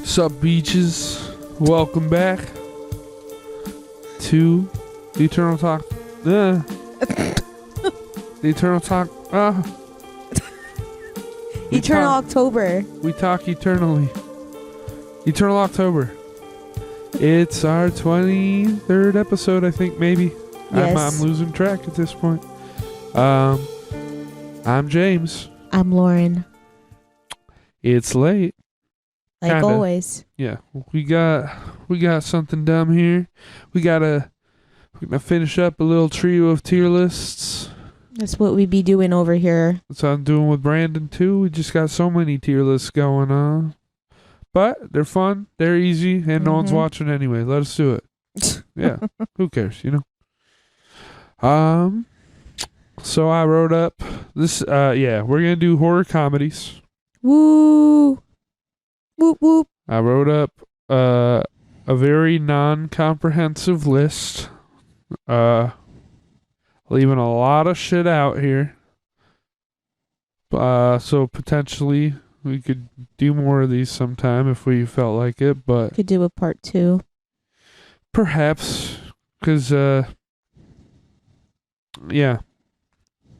Sup, beaches? Welcome back to the Eternal Talk. The Eternal Talk. Eternal October. We talk eternally. Eternal October. It's our 23rd episode, I think, maybe. Yes. I'm losing track at this point. I'm James. I'm Lauren. It's late. Like Kinda. always. Yeah, we got something dumb here. We're gonna finish up a little trio of tier lists. That's what we be doing over here. That's what I'm doing with Brandon too. We just got so many tier lists going on, but they're fun, they're easy, and no one's watching anyway. Let us do it. Yeah, who cares, you know? So I wrote up this. Yeah, we're gonna do horror comedies. Woo! Whoop whoop. I wrote up a very non-comprehensive list, leaving a lot of shit out here. So potentially we could do more of these sometime if we felt like it, but Could do a part 2. perhaps because yeah,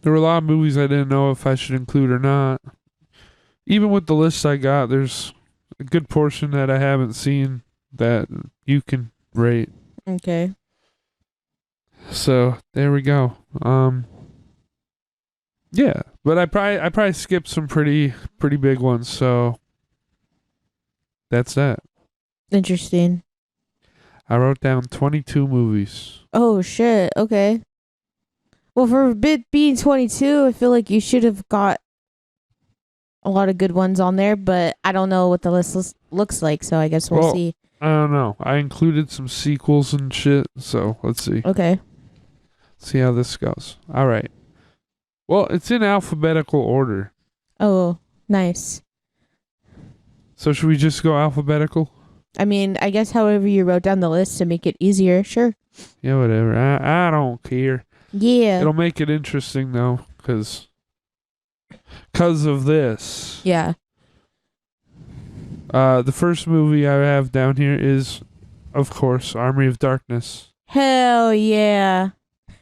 there were a lot of movies I didn't know if I should include or not. Even with the list I got, there's a good portion that I haven't seen that you can rate. Okay. So there we go. Yeah, but I probably skipped some pretty big ones. So that's that. Interesting. I wrote down 22 movies. Oh shit. Okay. Well, for being 22, I feel like you should have got a lot of good ones on there, but I don't know what the list looks like, so I guess we'll see. I don't know. I included some sequels and shit, so let's see. Okay. See how this goes. All right. Well, it's in alphabetical order. Oh, nice. So should we just go alphabetical? I mean, I guess however you wrote down the list to make it easier, sure. Yeah, whatever. I don't care. Yeah. It'll make it interesting, though, because of this. Yeah. The first movie I have down here is, of course, Army of Darkness. Hell yeah.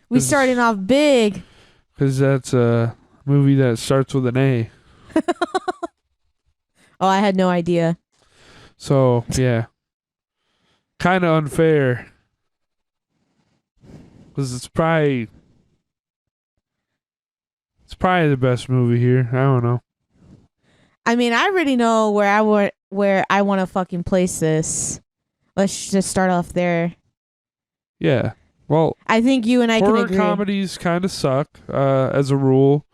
We starting off big. Because that's a movie that starts with an A. Oh, I had no idea. So, yeah. Kind of unfair. Because it's probably the best movie here. I don't know. I mean, I already know where I want to fucking place this. Let's just start off there. Yeah. Well, I think you and I can horror agree. comedies kind of suck, as a rule.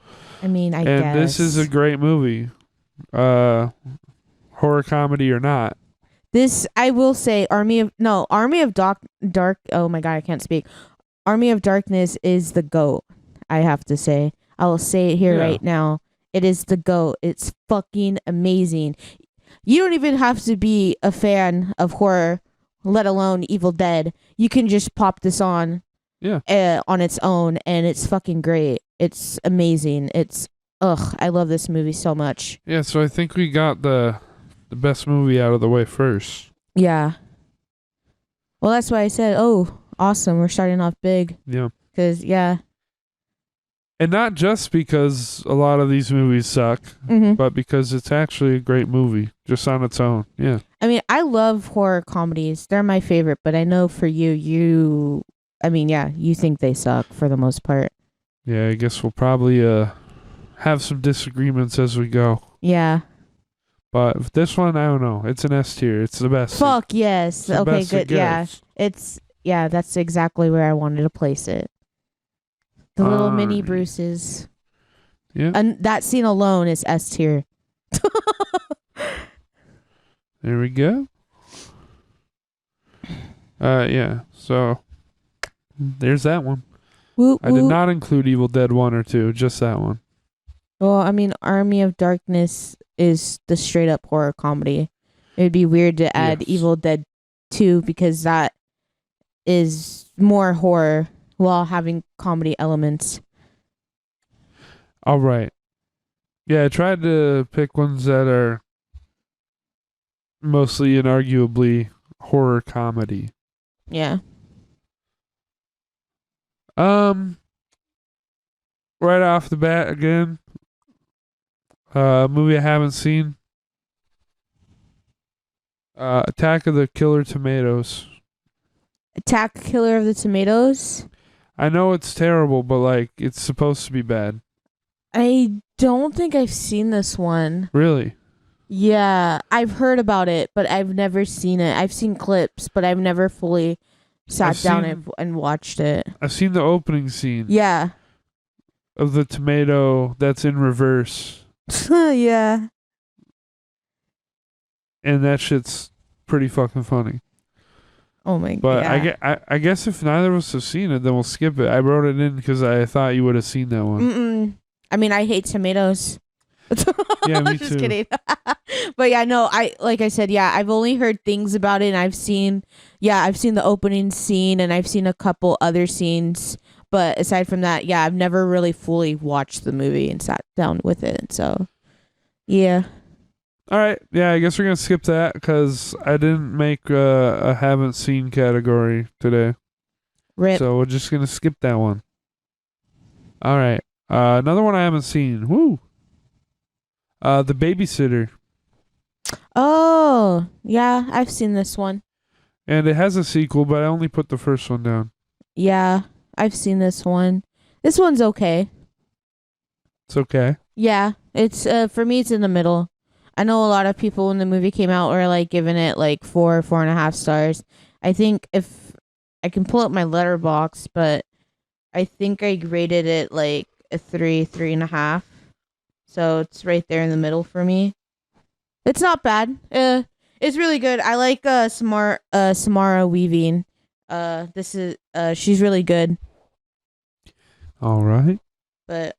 I mean, I and guess. This is a great movie. Horror comedy or not. This, I will say, Army of Dark. Oh my god, I can't speak. Army of Darkness is the GOAT, I have to say. I will say it here right now. It is the GOAT. It's fucking amazing. You don't even have to be a fan of horror, let alone Evil Dead. You can just pop this on on its own, and it's fucking great. It's amazing. I love this movie so much. Yeah, so I think we got the best movie out of the way first. Yeah. Well, that's why I said, oh, awesome. We're starting off big. Yeah. Because, yeah. And not just because a lot of these movies suck, but because it's actually a great movie, just on its own. Yeah. I mean, I love horror comedies. They're my favorite, but I know for you think they suck for the most part. Yeah, I guess we'll probably have some disagreements as we go. Yeah. But this one, I don't know. It's an S tier. It's the best. Fuck yes. Okay, good. Yeah. That's exactly where I wanted to place it. The little mini Bruces. Yeah. And that scene alone is S tier. There we go. Yeah. So there's that one. Whoop, I did not include Evil Dead 1 or 2, just that one. Well, I mean, Army of Darkness is the straight up horror comedy. It'd be weird to add Evil Dead 2 because that is more horror while having comedy elements. All right. Yeah, I tried to pick ones that are mostly and arguably horror comedy. Yeah. Um, right off the bat again, movie I haven't seen. Attack of the Killer Tomatoes. Attack Killer of the Tomatoes. I know it's terrible, but like it's supposed to be bad. I don't think I've seen this one. Really? Yeah, I've heard about it, but I've never seen it. I've seen clips, but I've never fully sat down and watched it. I've seen the opening scene. Yeah. Of the tomato that's in reverse. Yeah. And that shit's pretty fucking funny. Oh my god. But I guess if neither of us have seen it, then we'll skip it. I wrote it in because I thought you would have seen that one. Mm-mm. I mean, I hate tomatoes. Yeah, me Just too. kidding. But yeah, no, like I said, yeah, I've only heard things about it, and I've seen the opening scene, and I've seen a couple other scenes. But aside from that, yeah, I've never really fully watched the movie and sat down with it. So, yeah. All right. Yeah, I guess we're going to skip that because I didn't make a haven't seen category today. Rip. So we're just going to skip that one. All right. Another one I haven't seen. Woo. The Babysitter. Oh, yeah, I've seen this one. And it has a sequel, but I only put the first one down. Yeah, I've seen this one. This one's okay. It's okay. Yeah, it's for me, it's in the middle. I know a lot of people when the movie came out were like giving it like 4.5 stars. I think if I can pull up my letterbox, but I think I rated it like a 3.5. So it's right there in the middle for me. It's not bad. It's really good. I like Samara Weaving. She's really good. All right. But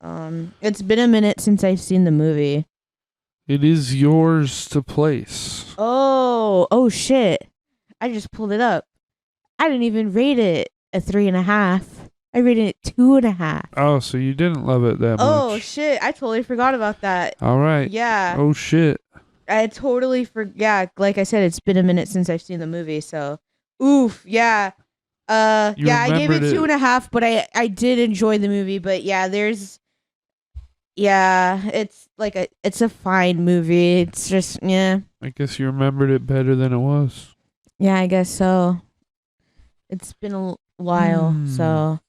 it's been a minute since I've seen the movie. It is yours to place. Oh shit. I just pulled it up. I didn't even rate it a 3.5. I rated it 2.5. Oh, so you didn't love it that much. Oh shit. I totally forgot about that. All right. Yeah. Oh shit. I totally yeah, like I said, it's been a minute since I've seen the movie, so oof, yeah. I gave it 2.5, but I did enjoy the movie, but yeah, it's like it's a fine movie. It's just yeah. I guess you remembered it better than it was. Yeah, I guess so. It's been a while, so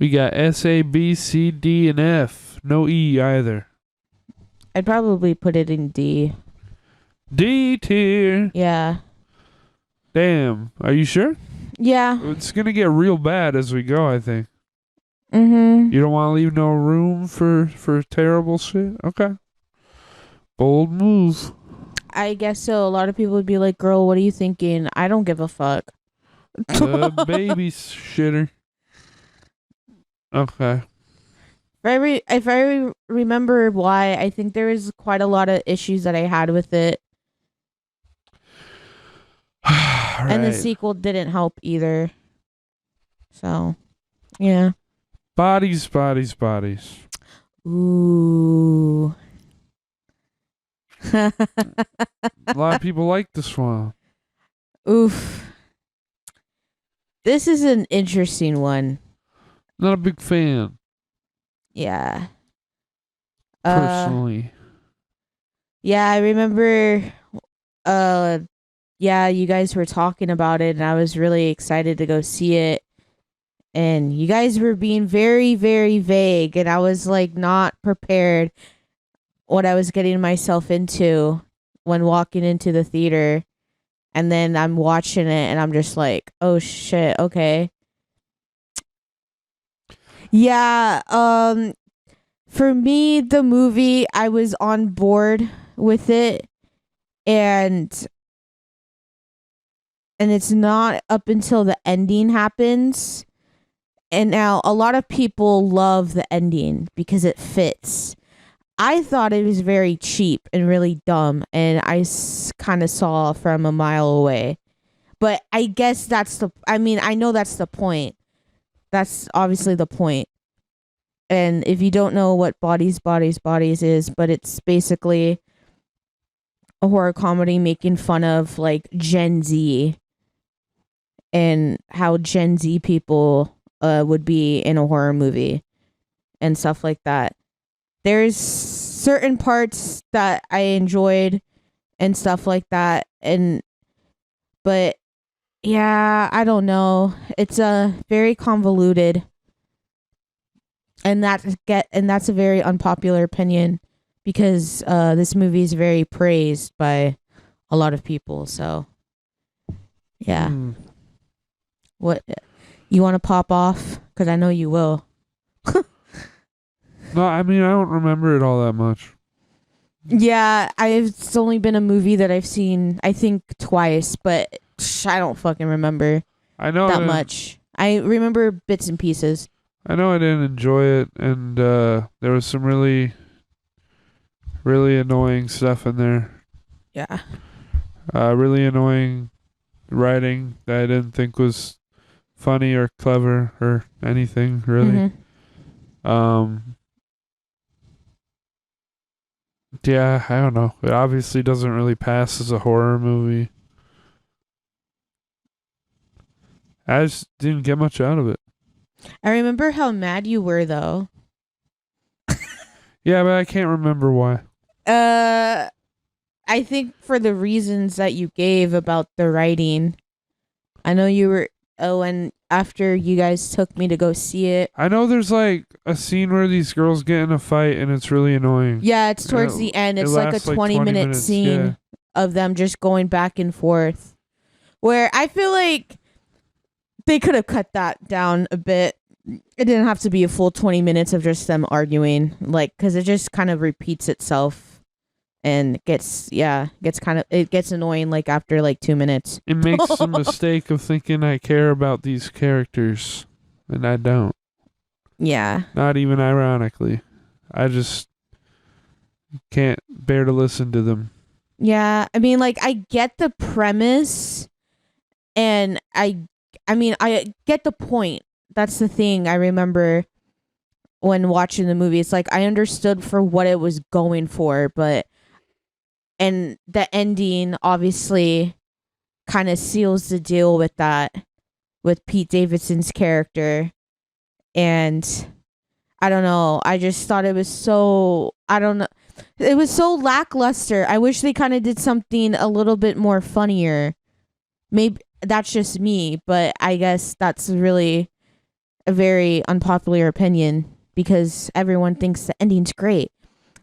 we got S, A, B, C, D, and F. No E either. I'd probably put it in D. D tier. Yeah. Damn. Are you sure? Yeah. It's gonna get real bad as we go, I think. Mm-hmm. You don't want to leave no room for terrible shit? Okay. Bold move. I guess so. A lot of people would be like, girl, what are you thinking? I don't give a fuck. The baby shitter. Okay. If I remember why, I think there was quite a lot of issues that I had with it. Right. And the sequel didn't help either. So, yeah. Bodies. Ooh. A lot of people like this one. Oof. This is an interesting one. Not a big fan. Yeah. Personally. Yeah, I remember you guys were talking about it and I was really excited to go see it. And you guys were being very, very vague and I was like not prepared what I was getting myself into when walking into the theater. And then I'm watching it and I'm just like, oh shit, okay. Yeah, for me, the movie, I was on board with it, and it's not up until the ending happens. And now a lot of people love the ending because it fits. I thought it was very cheap and really dumb, and I kind of saw from a mile away. But I guess I know that's the point. That's obviously the point. And if you don't know what Bodies is, but it's basically a horror comedy making fun of like Gen Z and how Gen Z people would be in a horror movie and stuff like that. There's certain parts that I enjoyed and stuff like that, but yeah, I don't know. It's a very convoluted, and that's a very unpopular opinion because this movie is very praised by a lot of people. So yeah, what you want to pop off? Because I know you will. No, I mean I don't remember it all that much. Yeah, it's only been a movie that I've seen I think twice, but I don't fucking remember I know that much. I remember bits and pieces. I know I didn't enjoy it, and there was some really, really annoying stuff in there. Yeah. Really annoying writing that I didn't think was funny or clever or anything really. Mm-hmm. Yeah, I don't know. It obviously doesn't really pass as a horror movie. I just didn't get much out of it. I remember how mad you were though. Yeah, but I can't remember why. I think for the reasons that you gave about the writing. I know you were and after you guys took me to go see it. I know there's like a scene where these girls get in a fight and it's really annoying. Yeah, it's towards the end. It's like a 20-minute scene of them just going back and forth. Where I feel like they could have cut that down a bit. It didn't have to be a full 20 minutes of just them arguing, like, because it just kind of repeats itself and gets annoying like after like 2 minutes. It makes the mistake of thinking I care about these characters, and I don't. Yeah. Not even ironically. I just can't bear to listen to them. Yeah, I mean, like, I get the premise, and I get the point. That's the thing I remember when watching the movie. It's like I understood for what it was going for, and the ending obviously kind of seals the deal with that, with Pete Davidson's character. And I don't know. I just thought it was so, I don't know. It was so lackluster. I wish they kind of did something a little bit more funnier. Maybe that's just me, but I guess that's really a very unpopular opinion because everyone thinks the ending's great.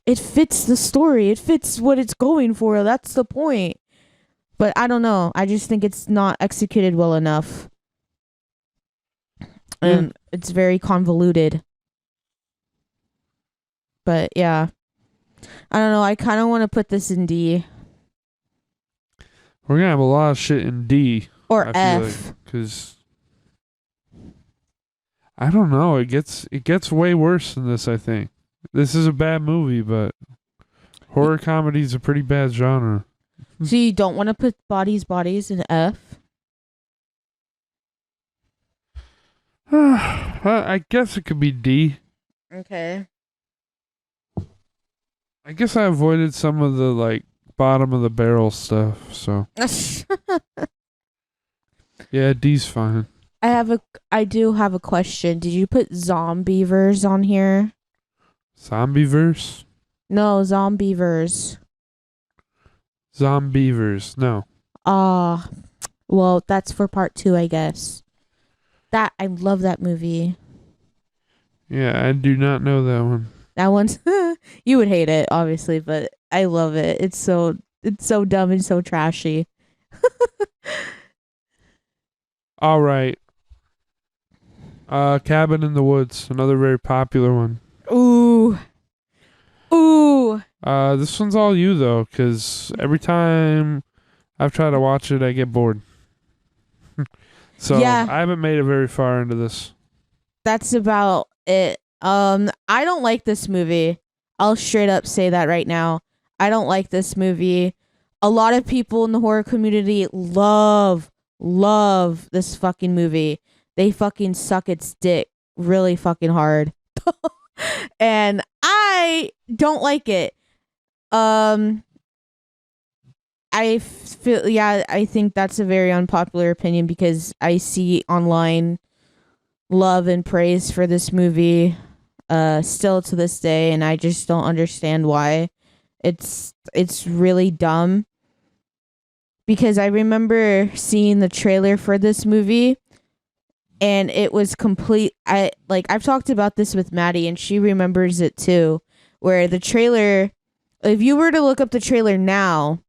It fits the story. It fits what it's going for. That's the point. But I don't know. I just think it's not executed well enough. And it's very convoluted. But yeah. I don't know. I kind of want to put this in D. We're going to have a lot of shit in D. Or F. Because I don't know. It gets way worse than this, I think. This is a bad movie, but horror comedy is a pretty bad genre. So you don't want to put Bodies in F? I guess it could be D. Okay. I guess I avoided some of the like bottom of the barrel stuff, so yeah, D's fine. I do have a question. Did you put Zombieverse on here? Zombieverse? No, Zombieverse. Zombievers, no. Well, that's for part 2, I guess. I love that movie. Yeah, I do not know that one. That one's you would hate it, obviously, but I love it. It's so dumb and so trashy. All right. Cabin in the Woods, another very popular one. Ooh. This one's all you though, because every time I've tried to watch it, I get bored. So yeah. I haven't made it very far into this. That's about it. I don't like this movie. I'll straight up say that right now. I don't like this movie. A lot of people in the horror community love this fucking movie. They fucking suck its dick really fucking hard. And I don't like it. I feel, yeah, I think that's a very unpopular opinion because I see online love and praise for this movie still to this day, and I just don't understand why. It's really dumb because I remember seeing the trailer for this movie and it was complete. I've talked about this with Maddie and she remembers it too, where the trailer, if you were to look up the trailer now,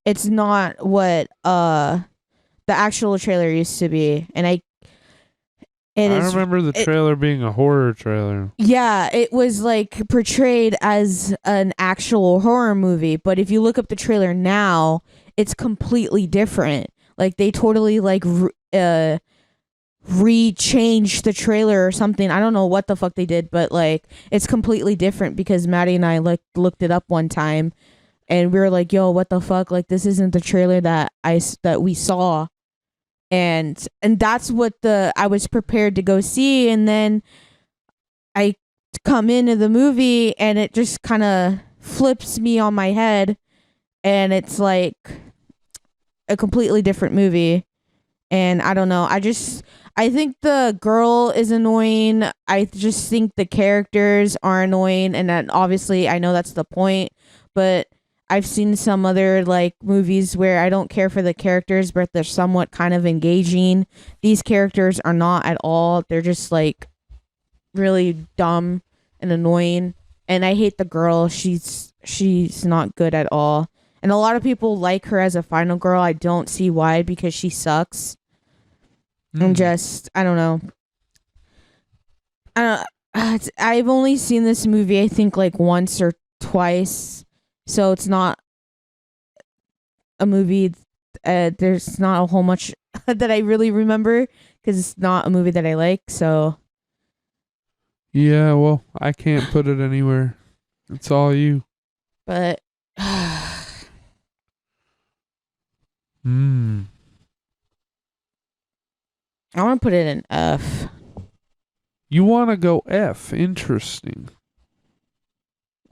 it's not what the actual trailer used to be. And I remember the trailer being a horror trailer. Yeah, it was like portrayed as an actual horror movie, but if you look up the trailer now, it's completely different. Like they totally like re-changed the trailer or something. I don't know what the fuck they did, but like it's completely different because Maddie and I looked it up one time and we were like, "Yo, what the fuck? Like this isn't the trailer that we saw." And that's what I was prepared to go see, and then I come into the movie and it just kind of flips me on my head and it's like a completely different movie. And I don't know, I think the girl is annoying. I just think the characters are annoying, and that obviously I know that's the point, but I've seen some other like movies where I don't care for the characters, but they're somewhat kind of engaging. These characters are not at all. They're just like really dumb and annoying. And I hate the girl. She's not good at all. And a lot of people like her as a final girl. I don't see why, because she sucks. And just, I don't know. I've only seen this movie I think like once or twice. So it's not a movie. There's not a whole much that I really remember because it's not a movie that I like. So yeah, well, I can't put it anywhere. It's all you. But I want to put it in F. You want to go F? Interesting.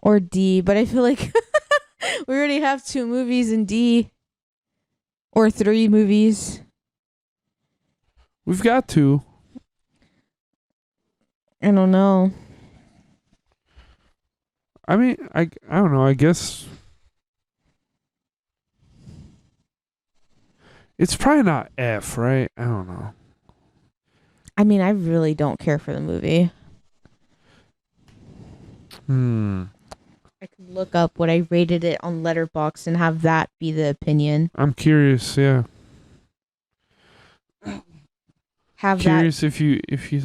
Or D, but I feel like we already have 2 movies in D. Or 3 movies. We've got 2. I don't know. I mean, I don't know. I guess it's probably not F, right? I don't know. I mean, I really don't care for the movie. I could look up what I rated it on Letterboxd and have that be the opinion. I'm curious, yeah. Have curious that if you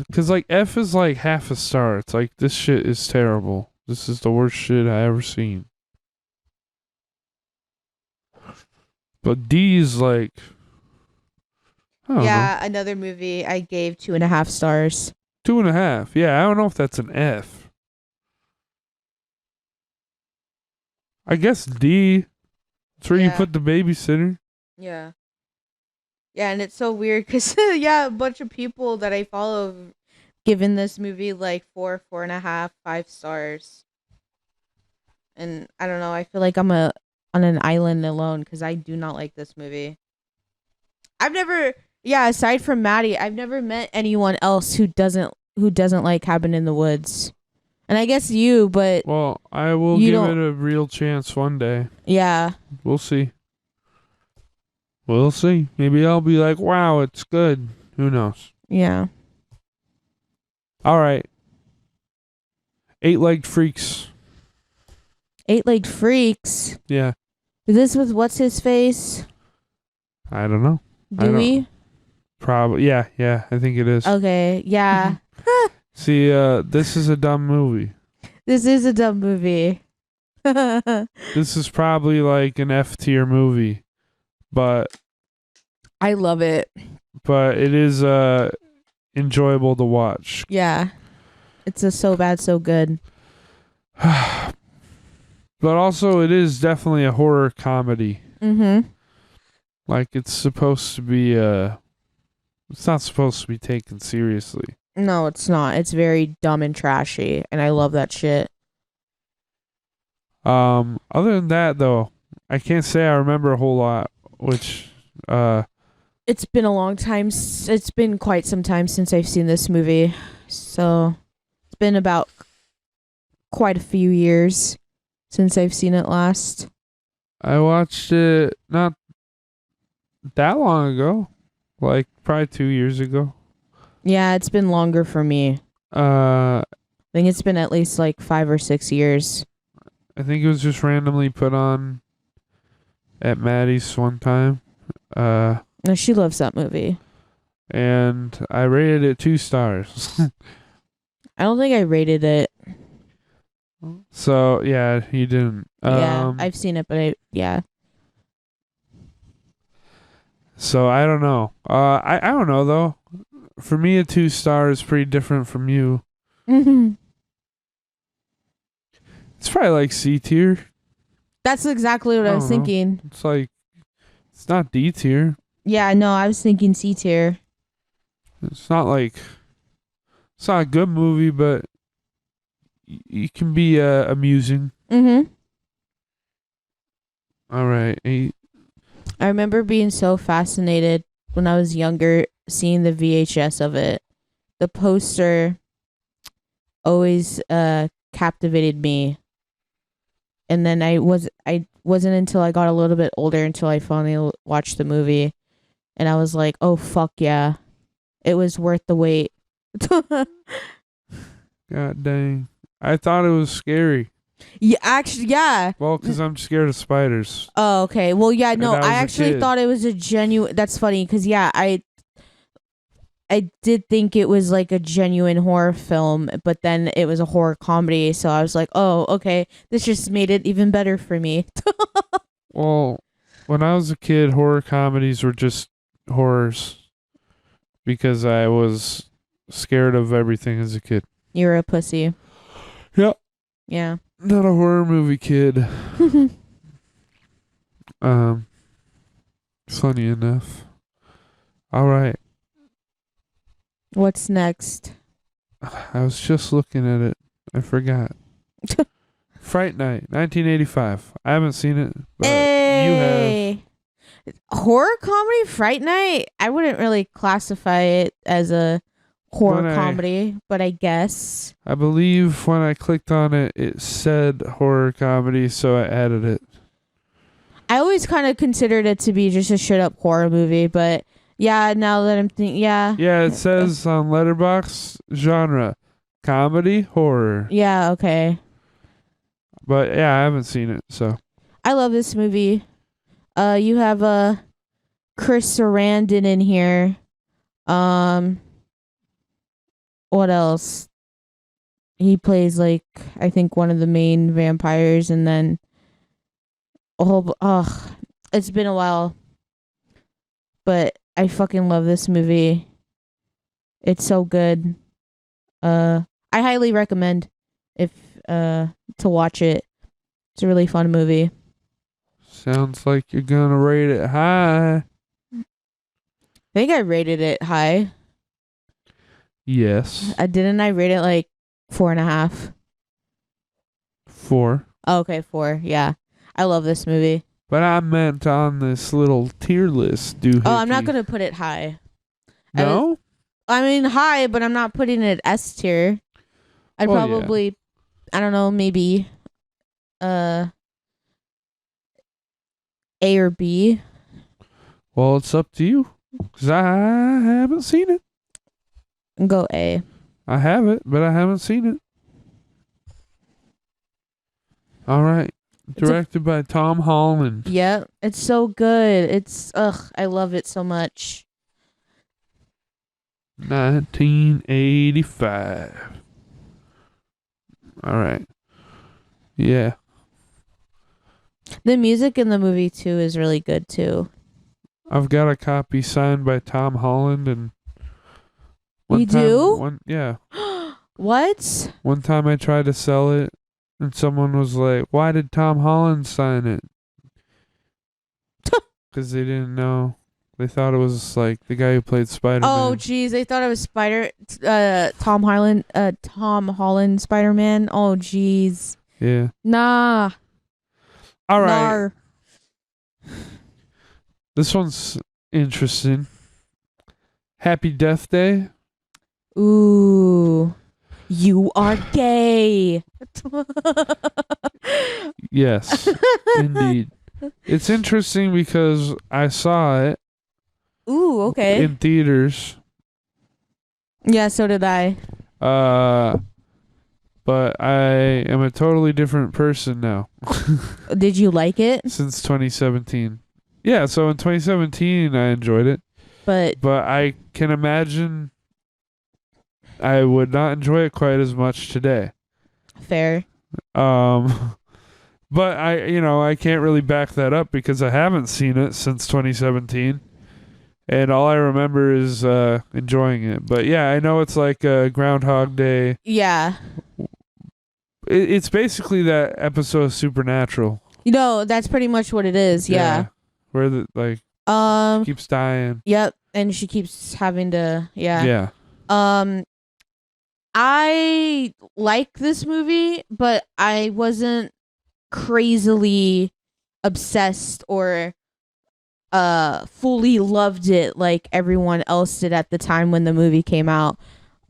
because like F is like half a star. It's like this shit is terrible. This is the worst shit I ever seen. But D is like, I don't know. Another movie I gave 2.5 stars. 2.5. Yeah, I don't know if that's an F. I guess D. That's where you put the babysitter. Yeah. Yeah, and it's so weird because a bunch of people that I follow given this movie like 4, 4.5, 5 stars. And I don't know, I feel like I'm on an island alone because I do not like this movie. Aside from Maddie, I've never met anyone else who doesn't like Cabin in the Woods. And I guess you, but well, I will give it a real chance one day. Yeah. We'll see. We'll see. Maybe I'll be like, wow, it's good. Who knows? Yeah. All right. 8-Legged Freaks. 8-Legged Freaks? Yeah. Is this with what's his face? I don't know. Dewey? Probably. Yeah, I think it is. Okay, yeah. See, this is a dumb movie. This is a dumb movie. This is probably like an F tier movie. But I love it. But it is enjoyable to watch. Yeah. It's a so bad, so good. But also it is definitely a horror comedy. Mm-hmm. Like it's supposed to be it's not supposed to be taken seriously. No, it's not. It's very dumb and trashy, and I love that shit. Other than that though, I can't say I remember a whole lot, which It's been a long time. It's been quite some time since I've seen this movie, so it's been about quite a few years since I've seen it last. I watched it not that long ago, like probably 2 years ago. Yeah, it's been longer for me. I think it's been at least like 5 or 6 years. I think it was just randomly put on at Maddie's one time. No, she loves that movie. And I rated it 2 stars. I don't think I rated it. So yeah, you didn't. Yeah, I've seen it, but yeah. So I don't know. I don't know though. For me, a 2 star is pretty different from you. Mm-hmm. It's probably like C tier. That's exactly what I was thinking. It's like, it's not D tier. Yeah, no, I was thinking C tier. It's not like, it's not a good movie, but it can be amusing. Mm-hmm. All right. 8. I remember being so fascinated when I was younger, seeing the VHS of it. The poster always captivated me. And then I wasn't until I got a little bit older until I finally watched the movie, and I was like, "Oh fuck yeah, it was worth the wait." God dang! I thought it was scary. Yeah, actually, yeah. Well, because I'm scared of spiders. Oh, okay. Well, yeah. No, And I I was a actually kid. thought it was a genuine. That's funny because yeah, I did think it was like a genuine horror film, but then it was a horror comedy. So I was like, oh, okay, this just made it even better for me. Well, when I was a kid, horror comedies were just horrors because I was scared of everything as a kid. You're a pussy. Yep. Yeah. Not a horror movie kid. Funny enough. All right. What's next? I was just looking at it. I forgot. Fright Night, 1985. I haven't seen it, but you have. Horror comedy, Fright Night? I wouldn't really classify it as a horror comedy, but I guess. I believe when I clicked on it, it said horror comedy, so I added it. I always kind of considered it to be just a straight up horror movie, but yeah, now that I'm thinking, yeah. Yeah, it says on Letterboxd genre, comedy, horror. Yeah, okay. But yeah, I haven't seen it, so. I love this movie. You have Chris Sarandon in here. What else? He plays like I think one of the main vampires, and then it's been a while, but I fucking love this movie. It's so good. I highly recommend if to watch it. It's a really fun movie. Sounds like you're gonna rate it high. I think I rated it high. Yes. Didn't I rate it like 4.5? 4. Oh, okay, 4. Yeah, I love this movie. But I meant on this little tier list, dude. Oh, I'm not gonna put it high. No? I mean high, but I'm not putting it S tier. I'd probably, I don't know, maybe A or B. Well, it's up to you, because I haven't seen it. Go A. I have it, but I haven't seen it. All right. Directed by Tom Holland. Yeah, it's so good. I love it so much. 1985. All right. Yeah. The music in the movie too is really good too. I've got a copy signed by Tom Holland, and you do? Yeah. What? One time I tried to sell it, and someone was like, "Why did Tom Holland sign it?" Because they didn't know They thought it was like the guy who played Spider-Man. Oh, jeez, they thought it was Tom Holland Spider-Man. Oh, jeez. Yeah. Nah. All right. Nar. This one's interesting. Happy Death Day. Ooh. You are gay. Yes, indeed. It's interesting because I saw it Ooh, okay. in theaters. Yeah, so did I. But I am a totally different person now. Did you like it? Since 2017. Yeah, so in 2017 I enjoyed it. But I can imagine I would not enjoy it quite as much today. fair. But I can't really back that up because I haven't seen it since 2017. And all I remember is enjoying it. But yeah, I know it's like Groundhog Day. Yeah. It's basically that episode of Supernatural. That's pretty much what it is. Yeah. Where she keeps dying. Yep. And she keeps having to. Yeah. Yeah. I like this movie, but I wasn't crazily obsessed or fully loved it like everyone else did at the time when the movie came out.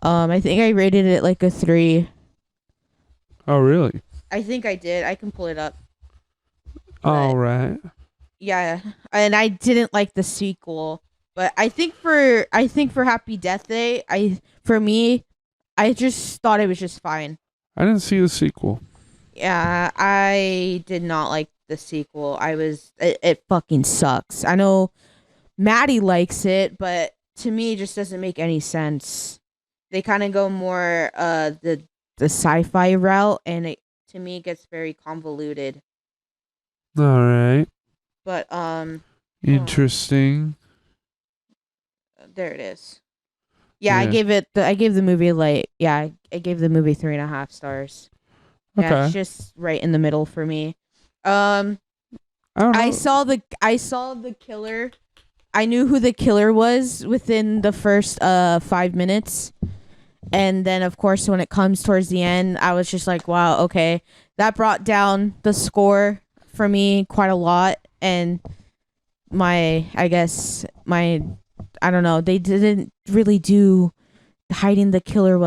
I think I rated it like a 3. Oh, really? I think I did. I can pull it up. All right. Yeah, and I didn't like the sequel, but I think for Happy Death Day, I just thought it was just fine. I didn't see the sequel. Yeah, I did not like the sequel. It fucking sucks. I know Maddie likes it, but to me it just doesn't make any sense. They kind of go more the sci-fi route, and to me it gets very convoluted. All right. But interesting. There it is. Yeah, I gave the movie I gave the movie 3.5 stars. Okay. Yeah, it's just right in the middle for me. I don't know. I saw the killer. I knew who the killer was within the first 5 minutes. And then of course when it comes towards the end, I was just like, wow, okay. That brought down the score for me quite a lot, and I don't know, they didn't really do hiding the killer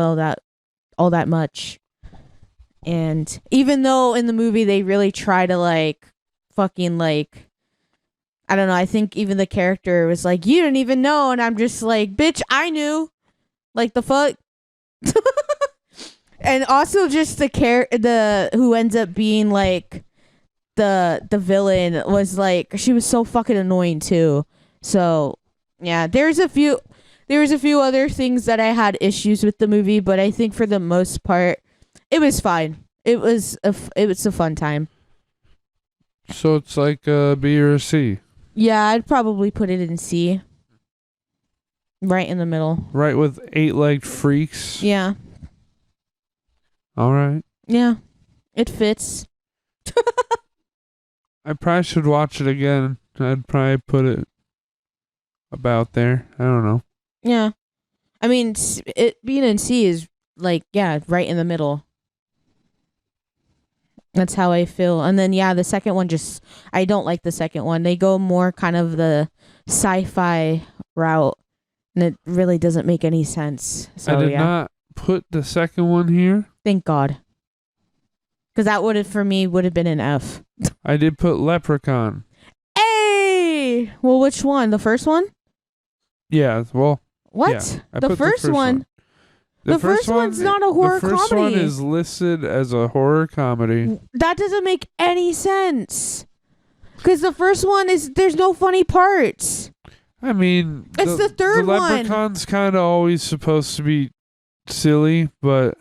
all that much. And even though in the movie they really try to like fucking like, I don't know, I think even the character was like, you didn't even know, and I'm just like, bitch, I knew. Like the fuck. And also just the who ends up being like the villain was like, she was so fucking annoying too. So yeah, there's a few other things that I had issues with the movie, but I think for the most part it was fine. It was a fun time. So it's like a B or a C. Yeah, I'd probably put it in C. Right in the middle. Right with 8-legged freaks. Yeah. All right. Yeah. It fits. I probably should watch it again. I'd probably put it about there. I don't know. Yeah. I mean, it being in C is like, yeah, right in the middle. That's how I feel. And then, yeah, the second one I don't like the second one. They go more kind of the sci-fi route, and it really doesn't make any sense. So, I did not put the second one here. Thank God. Because that would have been an F. I did put Leprechaun. Hey! Well, which one? The first one? Yeah, well. What? Yeah, the first one? The first one's not a horror comedy. The first one is listed as a horror comedy. That doesn't make any sense. Because the first one there's no funny parts. I mean, it's the third one. The Leprechaun's kind of always supposed to be silly, but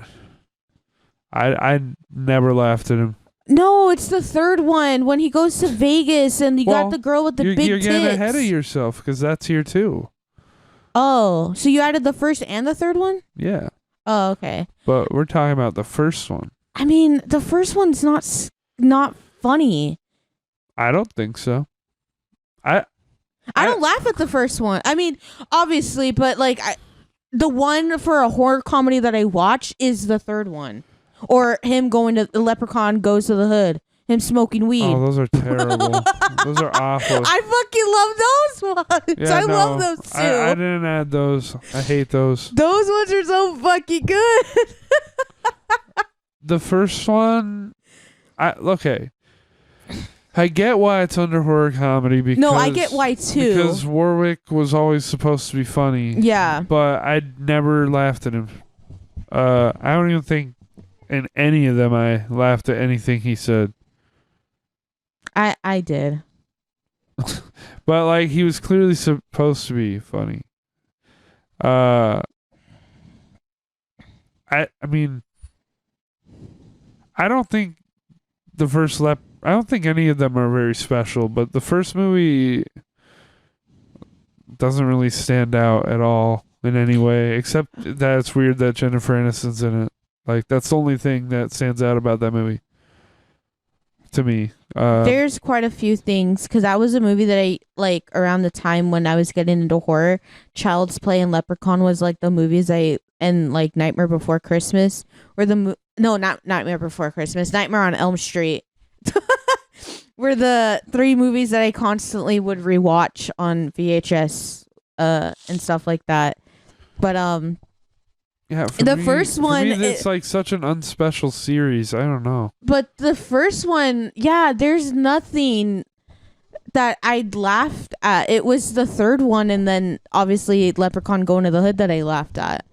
I never laughed at him. No, it's the third one when he goes to Vegas and you got the girl with the big tits. You're getting ahead of yourself because that's here too. Oh, so you added the first and the third one? Yeah. Oh, okay. But we're talking about the first one. I mean, the first one's not funny. I don't think so. I don't laugh at the first one. I mean, obviously, but like the one for a horror comedy that I watch is the third one, or him going to the Leprechaun Goes to the Hood, him smoking weed. Oh, those are terrible. Those are awful. I fucking love those ones. Yeah, I love those too. I didn't add those. I hate those. Those ones are so fucking good. The first one, okay. I get why it's under horror comedy because no, I get why too. Because Warwick was always supposed to be funny. Yeah, but I never laughed at him. I don't even think in any of them I laughed at anything he said. I did. But like he was clearly supposed to be funny. I mean, I don't think the first I don't think any of them are very special, but the first movie doesn't really stand out at all in any way, except that it's weird that Jennifer Aniston's in it. Like, that's the only thing that stands out about that movie to me. There's quite a few things, because that was a movie that I, like, around the time when I was getting into horror, Child's Play and Leprechaun was, like, the movies and, like, Nightmare Before Christmas, or no, not Nightmare Before Christmas, Nightmare on Elm Street, were the three movies that I constantly would rewatch on VHS, and stuff like that. But, yeah, first one, it's like such an unspecial series. I don't know. But the first one, yeah, there's nothing that I'd laughed at. It was the third one, and then obviously Leprechaun Going to the Hood that I laughed at.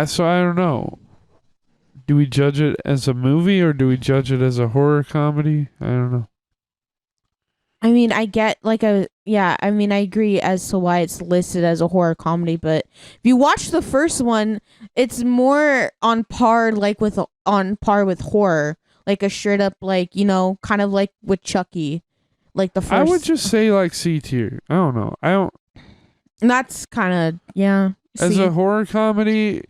So I don't know. Do we judge it as a movie or do we judge it as a horror comedy? I don't know. I mean, I get I agree as to why it's listed as a horror comedy, but if you watch the first one, it's more on par with horror, like a straight up, like, you know, kind of like with Chucky, like the first. I would just say like C tier. I don't know. And that's kind of, yeah. As a horror comedy,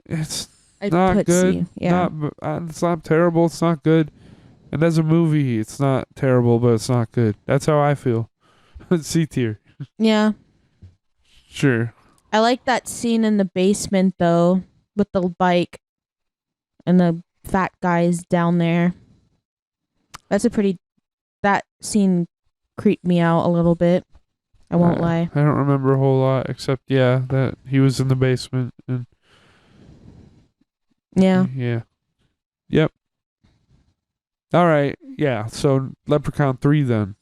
it's not good. C, yeah. It's not terrible. It's not good. And as a movie, it's not terrible, but it's not good. That's how I feel. C tier. Yeah. Sure. I like that scene in the basement, though, with the bike and the fat guys down there. That scene creeped me out a little bit. I won't lie. I don't remember a whole lot, except, that he was in the basement. And yeah. Yeah. Yep. All right. Yeah. So Leprechaun 3 then.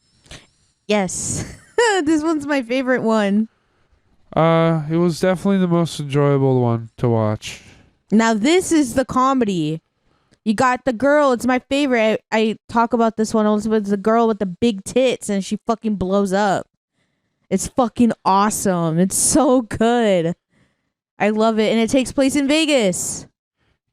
Yes. This one's my favorite one. It was definitely the most enjoyable one to watch. Now this is the comedy. You got the girl. It's my favorite. I talk about this one also. It's the girl with the big tits and she fucking blows up. It's fucking awesome. It's so good. I love it. And it takes place in Vegas.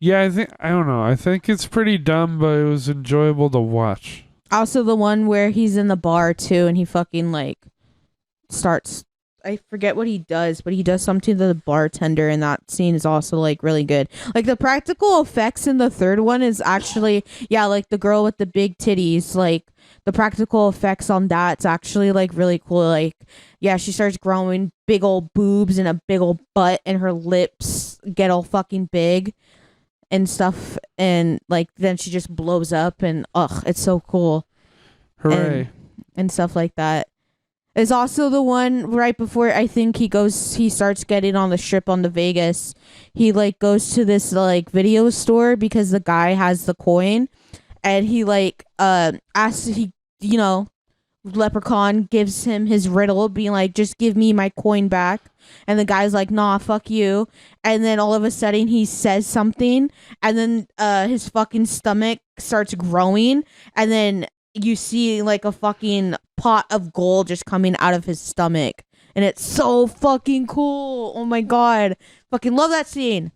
Yeah, I don't know. I think it's pretty dumb, but it was enjoyable to watch. Also the one where he's in the bar too and he fucking like starts, I forget what he does, but he does something to the bartender, and that scene is also like really good. Like the practical effects in the third one is actually, like the girl with the big titties, like the practical effects on that's actually like really cool. Like, she starts growing big old boobs and a big old butt, and her lips get all fucking big and stuff, and like then she just blows up, and it's so cool. Hooray. And stuff like that. Is also the one right before I think he starts getting on the strip on the Vegas. He like goes to this like video store because the guy has the coin, and he like asks, Leprechaun gives him his riddle, being like, just give me my coin back. And the guy's like, nah, fuck you. And then all of a sudden he says something, and then his fucking stomach starts growing, and then you see like a fucking pot of gold just coming out of his stomach, and it's so fucking cool. Oh my god, fucking love that scene.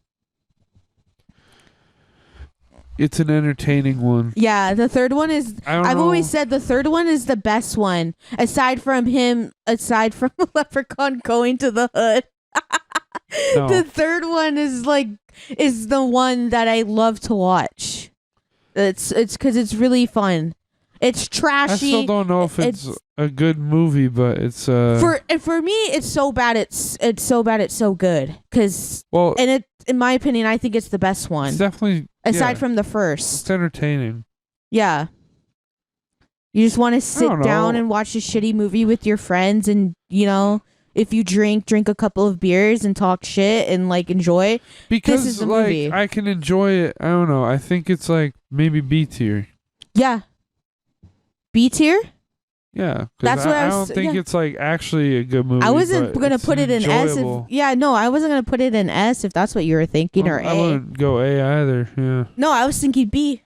It's an entertaining one. Yeah, the third one is, I've always said the third one is the best one, aside from Leprechaun Going to the Hood. No. The third one is the one that I love to watch. It's because it's really fun. It's trashy. I still don't know if it's a good movie, but it's for me, it's so bad. It's so bad. It's so good. And in my opinion, I think it's the best one. It's definitely aside from the first. It's entertaining. Yeah. You just want to sit down and watch a shitty movie with your friends, and if you drink a couple of beers and talk shit and like enjoy. Because this is the like movie. I can enjoy it. I don't know. I think it's like maybe B tier. Yeah. B tier? Yeah, that's what I don't think it's like actually a good movie. I wasn't gonna put it in S. I wasn't gonna put it in S if that's what you were thinking, or A. I wouldn't go A either. Yeah. No, I was thinking B.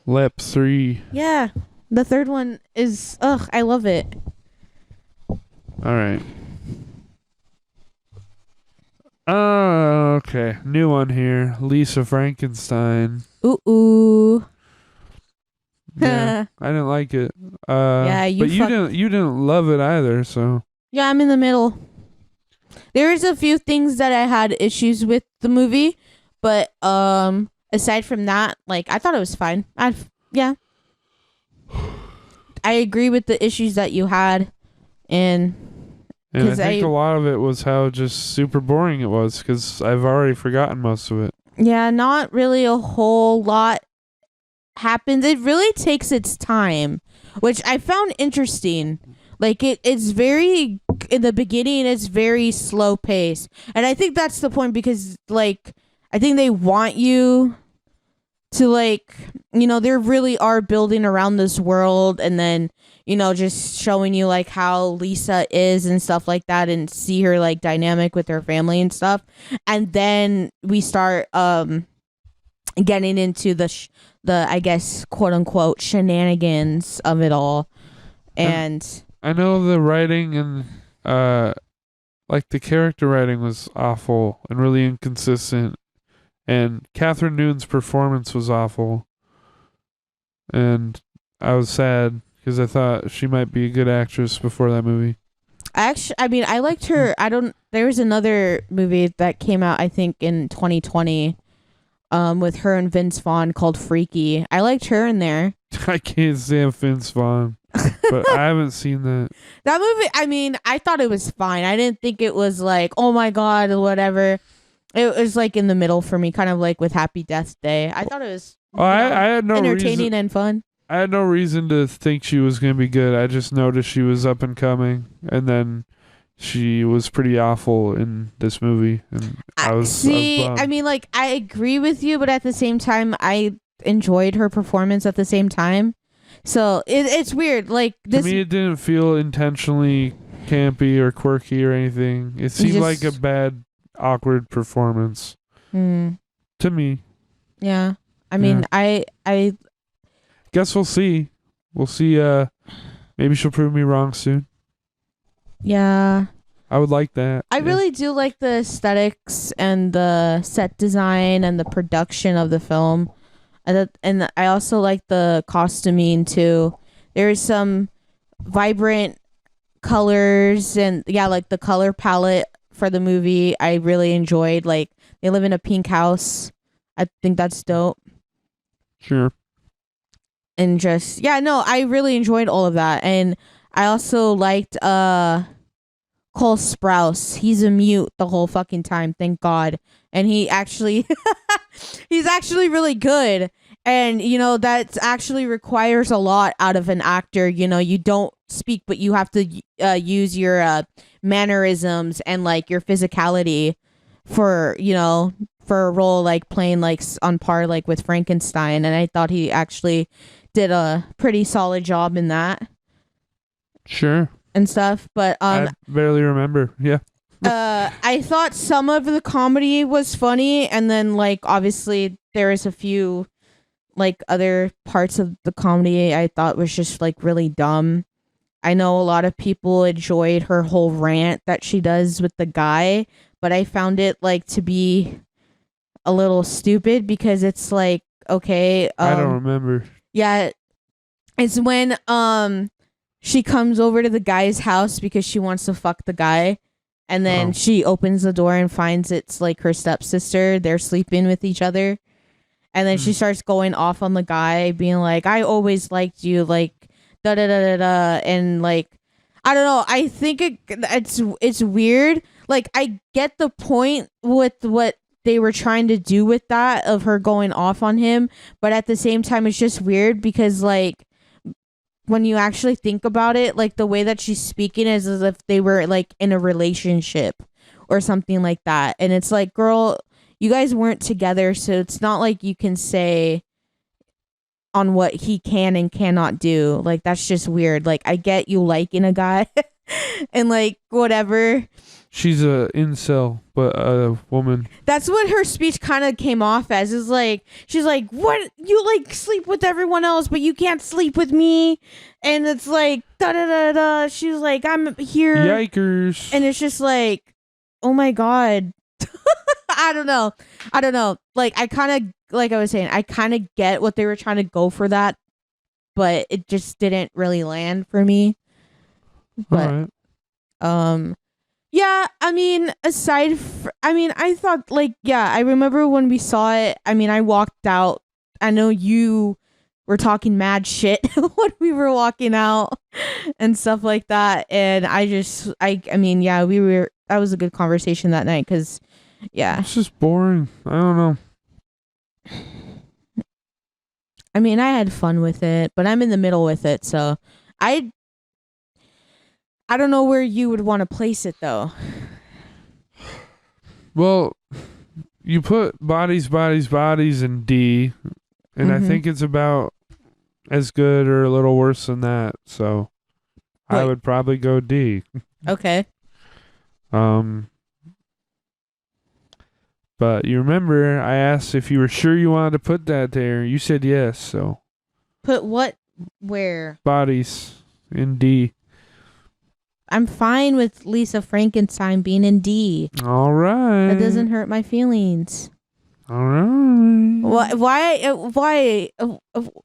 Lep 3. Yeah, the third one is I love it. All right. Okay. New one here. Lisa Frankenstein. Ooh. Yeah, I didn't like it. Yeah, but you didn't love it either, so. Yeah, I'm in the middle. There's a few things that I had issues with the movie, but aside from that, like I thought it was fine. I agree with the issues that you had, and I think a lot of it was how just super boring it was, because I've already forgotten most of it. Yeah, not really a whole lot happens. It really takes its time, which I found interesting. Like it's very, in the beginning it's very slow pace, and I think that's the point, because like I think they want you to like they really are building around this world, and then just showing you like how Lisa is and stuff like that, and see her like dynamic with her family and stuff, and then we start getting into the I guess quote unquote shenanigans of it all. And I know the writing and like the character writing was awful and really inconsistent, and Catherine Noon's performance was awful, and I was sad because I thought she might be a good actress before that movie. I liked her. There was another movie that came out I think in 2020 with her and Vince Vaughn called Freaky. I liked her in there. I can't stand Vince Vaughn, but I haven't seen that. That movie, I thought it was fine. I didn't think it was like, oh my god, or whatever. It was like in the middle for me, kind of like with Happy Death Day. I thought it was I had no entertaining and fun. I had no reason to think she was going to be good. I just noticed she was up and coming, and then she was pretty awful in this movie, and I was bummed. Like I agree with you, but at the same time, I enjoyed her performance at the same time. So it's weird. Like to me, it didn't feel intentionally campy or quirky or anything. It seemed like a bad, awkward performance to me. Yeah, I guess we'll see. We'll see. Maybe she'll prove me wrong soon. Yeah. I would like that. I really do like the aesthetics and the set design and the production of the film. And I also like the costuming too. There's some vibrant colors, and like the color palette for the movie I really enjoyed. Like they live in a pink house. I think that's dope. Sure. And just I really enjoyed all of that. And I also liked Cole Sprouse. He's a mute the whole fucking time, thank God. And he actually he's actually really good. And that actually requires a lot out of an actor. You don't speak, but you have to use your mannerisms and like your physicality for for a role like playing like on par like with Frankenstein. And I thought he actually did a pretty solid job in that. Sure. And stuff, but I barely remember. Yeah. I thought some of the comedy was funny, and then like obviously there is a few like other parts of the comedy I thought was just like really dumb. I know a lot of people enjoyed her whole rant that she does with the guy, but I found it like to be a little stupid, because it's like, okay, I don't remember. Yeah, it's when she comes over to the guy's house because she wants to fuck the guy, and then she opens the door and finds it's like her stepsister. They're sleeping with each other, And then she starts going off on the guy, being like, I always liked you, like, da da da da da. And, like, I don't know. I think it's weird. Like, I get the point with what they were trying to do with that, of her going off on him. But at the same time, it's just weird because, like, when you actually think about it, like, the way that she's speaking is as if they were, like, in a relationship or something like that. And it's like, girl, you guys weren't together, so it's not like you can say on what he can and cannot do. Like, that's just weird. Like, I get you liking a guy and, like, whatever. She's a incel, but a woman. That's what her speech kind of came off as. Is like, she's like, what? You, like, sleep with everyone else, but you can't sleep with me. And it's like, da da da da. She's like, I'm here. Yikers. And it's just like, oh my God. I don't know. Like, I kind of, like I was saying, I kind of get what they were trying to go for that, but it just didn't really land for me. But, all right. Yeah, I mean, I thought, like, yeah, I remember when we saw it. I mean, I walked out. I know you were talking mad shit when we were walking out and stuff like that. And I mean, yeah, that was a good conversation that night because, yeah. It's just boring. I don't know. I mean, I had fun with it, but I'm in the middle with it, so I don't know where you would want to place it, though. Well, you put bodies in D, and I think it's about as good or a little worse than that. So I would probably go D. Okay. But you remember I asked if you were sure you wanted to put that there. You said yes, so. Put what? Where? Bodies in D. I'm fine with Lisa Frankenstein being in D. All right. That doesn't hurt my feelings. All right.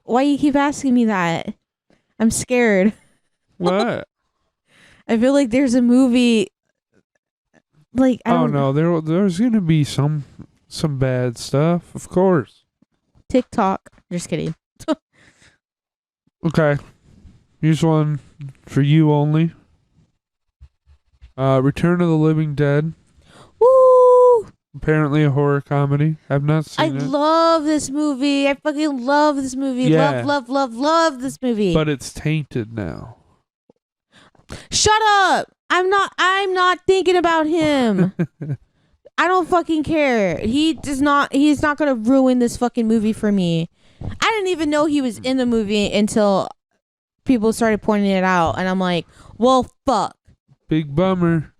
Why you keep asking me that? I'm scared. What? I feel like there's a movie. Like, no, there's gonna be some bad stuff, of course. TikTok. Just kidding. Okay. Here's one for you only. Return of the Living Dead. Woo! Apparently a horror comedy. I've not seen it. I love this movie. I fucking love this movie. Yeah. Love this movie. But it's tainted now. Shut up! I'm not thinking about him. I don't fucking care. He's not gonna ruin this fucking movie for me. I didn't even know he was in the movie until people started pointing it out, and I'm like, well, fuck. Big bummer.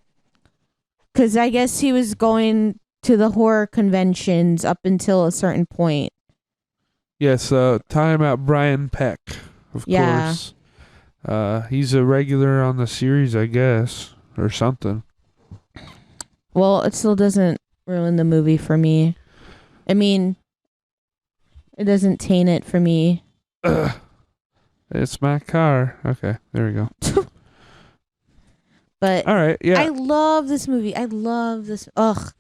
Because I guess he was going to the horror conventions up until a certain point. Yes, talking about Brian Peck, of course. He's a regular on the series, I guess, or something. Well, it still doesn't ruin the movie for me. I mean, it doesn't taint it for me. It's my car. Okay, there we go. But all right, yeah. I love this movie. I love this. Ugh.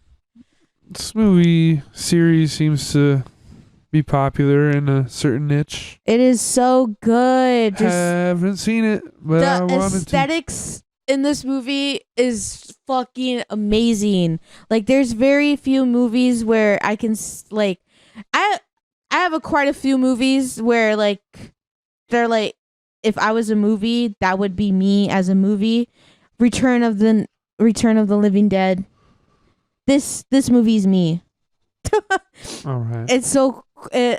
This movie series seems to be popular in a certain niche. It is so good. Just haven't seen it, but I wanted to. The aesthetics in this movie is fucking amazing. Like, there's very few movies where I can like. I have quite a few movies where, like, they're like, if I was a movie, that would be me as a movie. Return of the Living Dead. This movie's me. All right. It's so I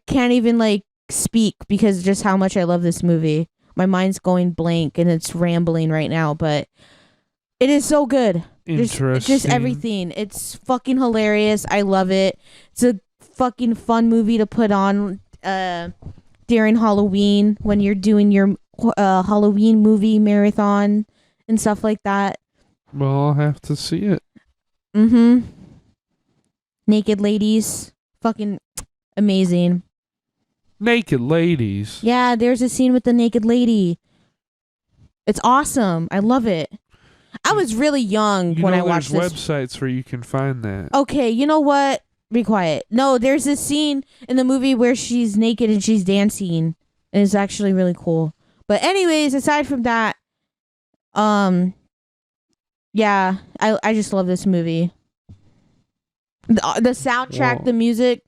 can't even, like, speak because just how much I love this movie. My mind's going blank and it's rambling right now, but it is so good. Interesting. Just everything. It's fucking hilarious. I love it. It's a fucking fun movie to put on during Halloween when you're doing your Halloween movie marathon and stuff like that. Well, I'll have to see it. Naked ladies. Fucking amazing. Naked ladies? Yeah, there's a scene with the naked lady. It's awesome. I love it. I was really young when I watched there's this. websites where you can find that. Okay, you know what? Be quiet. No, there's this scene in the movie where she's naked and she's dancing, and it's actually really cool. But anyways, aside from that, yeah, I just love this movie. The soundtrack, the music,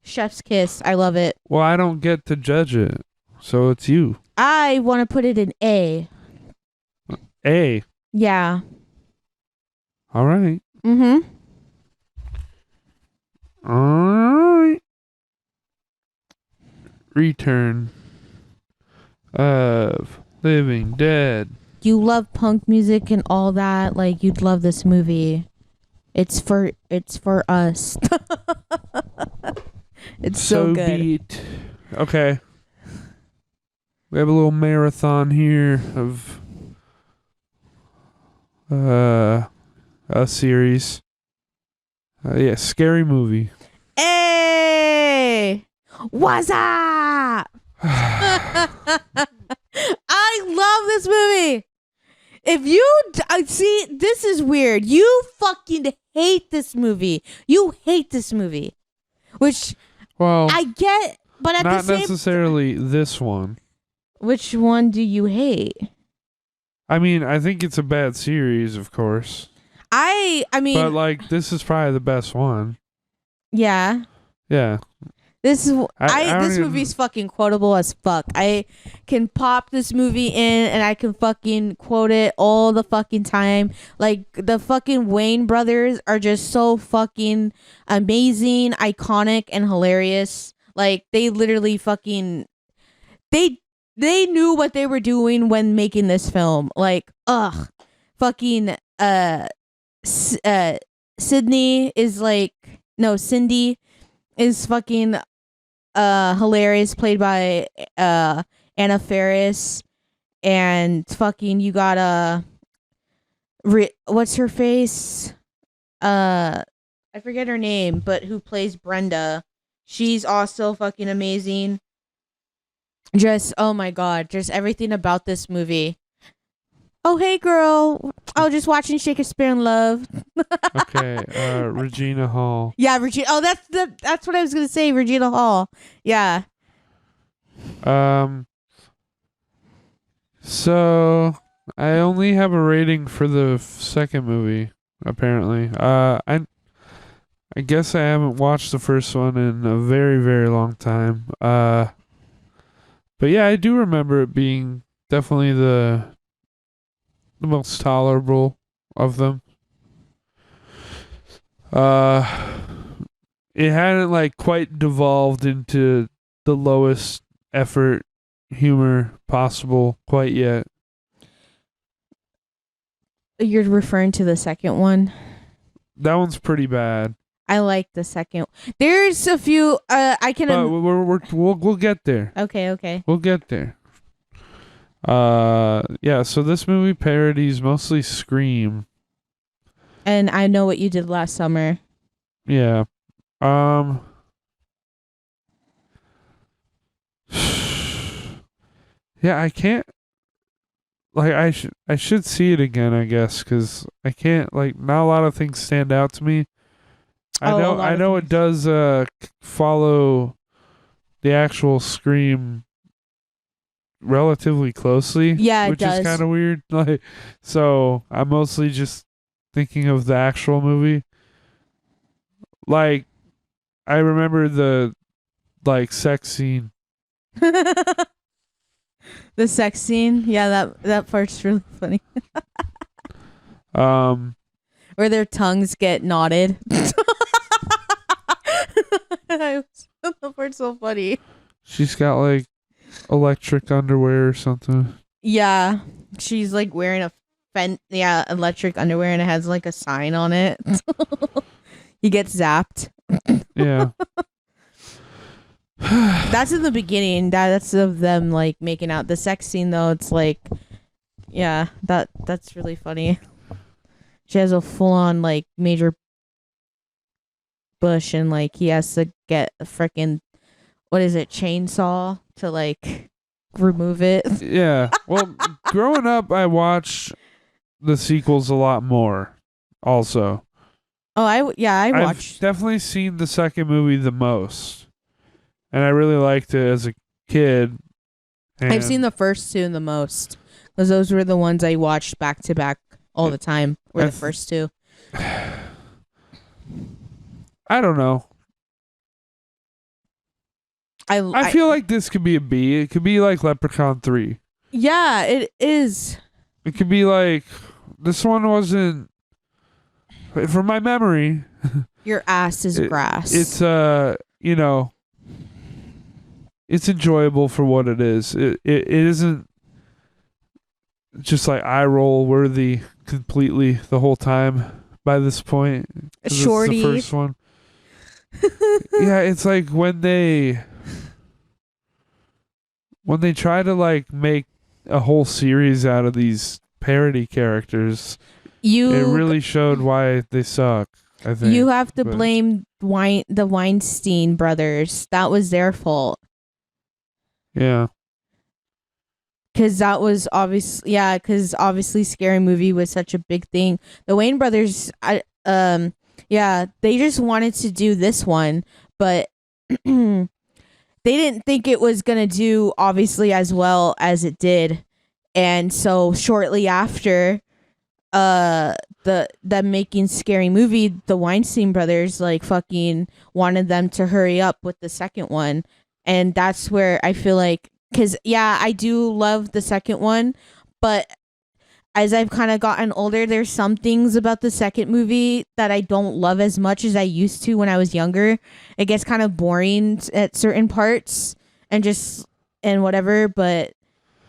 chef's kiss. I love it. Well, I don't get to judge it, so it's you. I want to put it in A. A. Yeah. All right. Mm-hmm. All right. Return of Living Dead. You love punk music and all that. Like, you'd love this movie. It's for us. It's so good. Be it. Okay. We have a little marathon here of a series. Yeah, Scary Movie. Hey! What's up? I love this movie. If you see, this is weird. You fucking hate this movie. You hate this movie, which I get, but at not the same, necessarily this one. Which one do you hate? I mean, I think it's a bad series, of course. I mean, but like, this is probably the best one. Yeah. Yeah. This movie's fucking quotable as fuck. I can pop this movie in and I can fucking quote it all the fucking time. Like, the fucking Wayne brothers are just so fucking amazing, iconic, and hilarious. Like, they literally fucking they knew what they were doing when making this film. Like, fucking Cindy is fucking hilarious, played by Anna Faris, and fucking you got what's her face? I forget her name, but who plays Brenda. She's also fucking amazing. Just, oh my god, just everything about this movie. Oh, hey girl. Oh, just watching Shakespeare in Love. Okay, Regina Hall. Yeah, Regina. Oh, that's what I was gonna say, Regina Hall. Yeah. So I only have a rating for the second movie, apparently. I guess I haven't watched the first one in a very, very long time. But yeah, I do remember it being definitely the most tolerable of them. It hadn't like quite devolved into the lowest effort humor possible quite yet. You're referring to the second one? That one's pretty bad. I like the second. There's a few. I can. But we'll get there. Okay. We'll get there. Yeah. So this movie parodies mostly Scream. And I Know What You Did Last Summer. Yeah. Yeah, I can't. Like, I should see it again, I guess, because I can't. Like, not a lot of things stand out to me. I know it does follow the actual Scream relatively closely. Yeah, it which does. Is kind of weird. Like, so I'm mostly just thinking of the actual movie. Like, I remember the sex scene. The sex scene, yeah, that part's really funny. Where their tongues get knotted. That part's so funny. She's got like electric underwear or something. Yeah, she's like wearing electric underwear, and it has like a sign on it. He gets zapped. Yeah. That's in the beginning. That's of them like making out. The sex scene though, it's like, yeah, that's really funny. She has a full on like major bush, and like he has to get a freaking, what is it, chainsaw to like remove it. Yeah. Well, growing up, I watched the sequels a lot more. Also, Oh, I I've watched. definitely seen the second movie the most, and I really liked it as a kid. And I've seen the first two the most because those were the ones I watched back to back all the time. Were the first two. I don't know. I feel like this could be a B. It could be like Leprechaun 3. Yeah, it is. It could be like this one wasn't from my memory. Your ass is grass. It's you know, it's enjoyable for what it is. It isn't just like eye roll worthy completely the whole time by this point. Shorty. It's the first one. Yeah, it's like when they try to like make a whole series out of these parody characters, it really showed why they suck. I think you have to blame the Weinstein brothers. That was their fault. Yeah. Because that was obviously Scary Movie was such a big thing. The Wayne brothers, they just wanted to do this one, but they didn't think it was gonna do obviously as well as it did, and so shortly after, them making Scary Movie, the Weinstein brothers like fucking wanted them to hurry up with the second one, and that's where I feel like. Because, I do love the second one, but as I've kind of gotten older, there's some things about the second movie that I don't love as much as I used to when I was younger. It gets kind of boring at certain parts and whatever, but...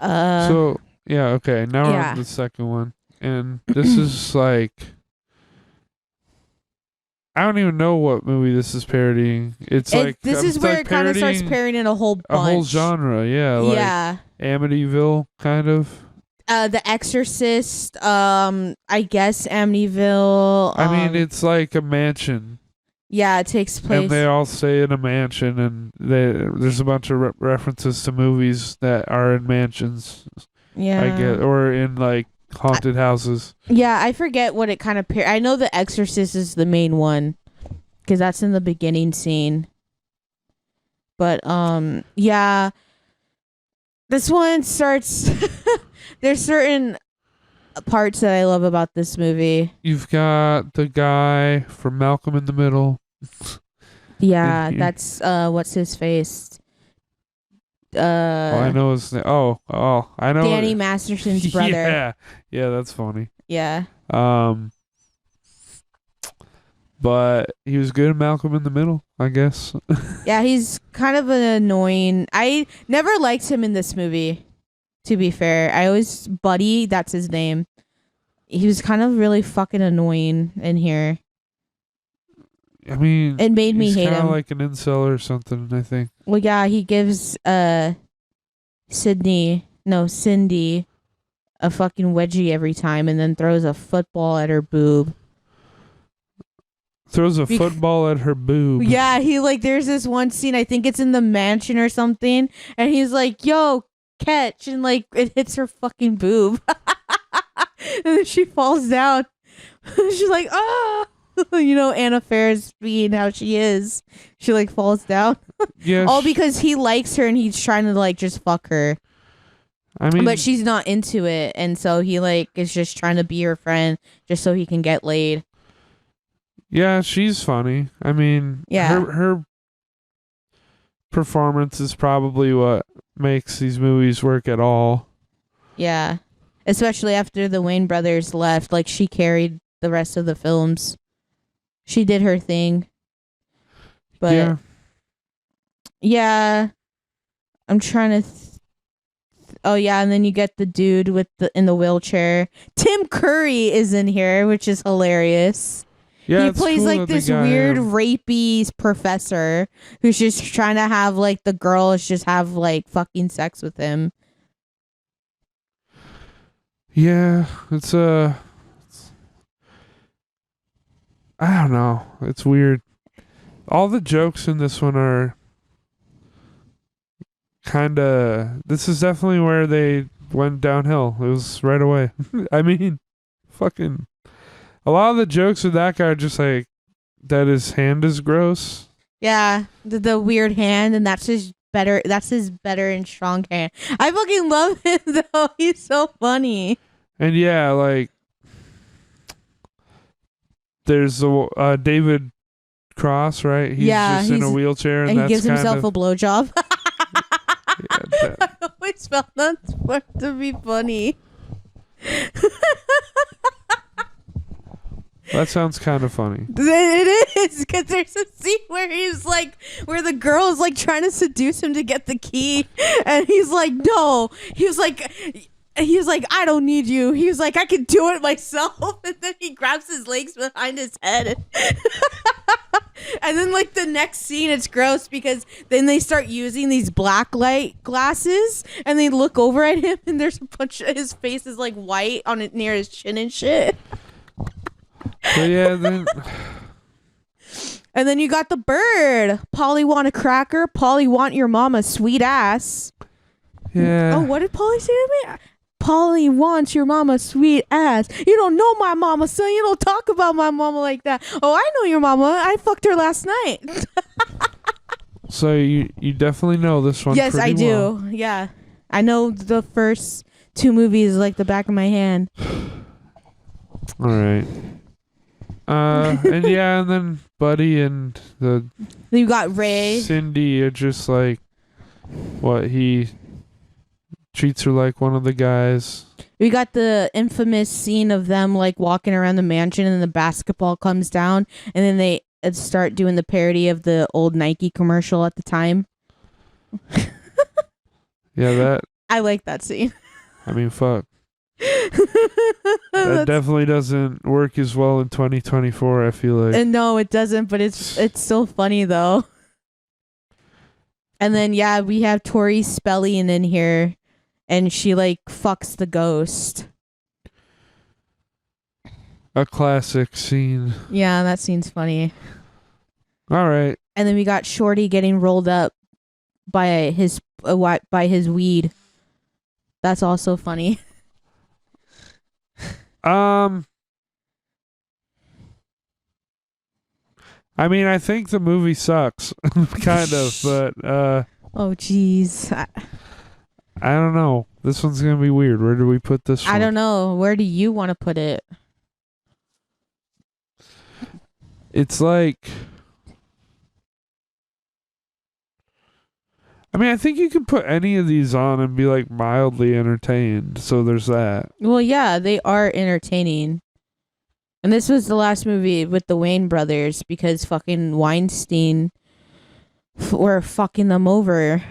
okay, now we're on the second one. And this is like... I don't even know what movie this is parodying. This is where it kind of starts parodying a whole bunch. A whole genre, yeah. Like Amityville, kind of. The Exorcist, I guess Amityville. I mean, it's like a mansion. Yeah, it takes place. And they all stay in a mansion, and there's a bunch of references to movies that are in mansions. Yeah. I get, or in like haunted houses. Yeah, I forget what it kind of I know The Exorcist is the main one because that's in the beginning scene. But this one starts there's certain parts that I love about this movie. You've got the guy from Malcolm in the Middle. Yeah, that's what's his face? I know his name. I know Danny Masterson's brother. Yeah, that's funny. Yeah. But he was good in Malcolm in the Middle, I guess. Yeah, he's kind of an annoying. I never liked him in this movie, to be fair. Buddy, that's his name. He was kind of really fucking annoying in here. I mean, it made me hate him. He's kind of like an incel or something, I think. Well, yeah, he gives Cindy a fucking wedgie every time and then throws a football at her boob. Throws a football at her boob. Yeah, there's this one scene, I think it's in the mansion or something, and he's like, yo, catch, and it hits her fucking boob. And then she falls down. She's like, ah. Anna Faris being how she is. She falls down. Yeah. All because he likes her and he's trying to just fuck her. I mean, but she's not into it, and so he is just trying to be her friend just so he can get laid. Yeah, she's funny. I mean, her performance is probably what makes these movies work at all. Yeah. Especially after the Wayne brothers left, she carried the rest of the films. She did her thing. But yeah. I'm trying to and then you get the dude in the wheelchair. Tim Curry is in here, which is hilarious. Yeah, he plays cool this weird rapey professor who's just trying to have the girls just have fucking sex with him. Yeah, it's I don't know. It's weird. All the jokes in this one are this is definitely where they went downhill. It was right away. I mean, fucking. A lot of the jokes with that guy are just like that. His hand is gross. Yeah, the weird hand, and that's his better and strong hand. I fucking love him though. He's so funny. And yeah, like there's the David Cross, right? He's just in a wheelchair, and he that's gives himself a blowjob. Yeah, I always felt that's supposed to be funny. that sounds kind of funny. It is, because there's a scene where the girl is like trying to seduce him to get the key, and he's like, no. He's like, I don't need you. He's like, I can do it myself. And then he grabs his legs behind his head. And then like the next scene, it's gross because then they start using these black light glasses, and they look over at him, and there's a bunch of his face is like white on it near his chin and shit. So yeah, then. And then you got the bird. Polly want a cracker. Polly want your mama's sweet ass. Yeah. Oh, what did Polly say to me? Polly wants your mama's sweet ass. You don't know my mama, son. You don't talk about my mama like that. Oh, I know your mama. I fucked her last night. So you definitely know this one. Yes, I do. Well. Yeah. I know the first two movies like the back of my hand. All right. And yeah, and then Buddy and You got Ray. Cindy are just like, what, he treats her like one of the guys. We got the infamous scene of them like walking around the mansion, and the basketball comes down, and then they start doing the parody of the old Nike commercial at the time. Yeah, that. I like that scene. I mean, fuck. That definitely doesn't work as well in 2024, I feel like. And no, it doesn't, but it's still funny though. And then yeah, we have Tori Spelling in here, and she like fucks the ghost. A classic scene. Yeah, that scene's funny. All right. And then we got Shorty getting rolled up by his weed. That's also funny. I mean, I think the movie sucks, kind of, but oh jeez, I don't know. This one's gonna be weird. Where do we put this one? I don't know. Where do you want to put it? It's like, I mean, I think you could put any of these on and be like mildly entertained. So there's that. Well, yeah, they are entertaining. And this was the last movie with the Wayne brothers because fucking Weinstein were fucking them over.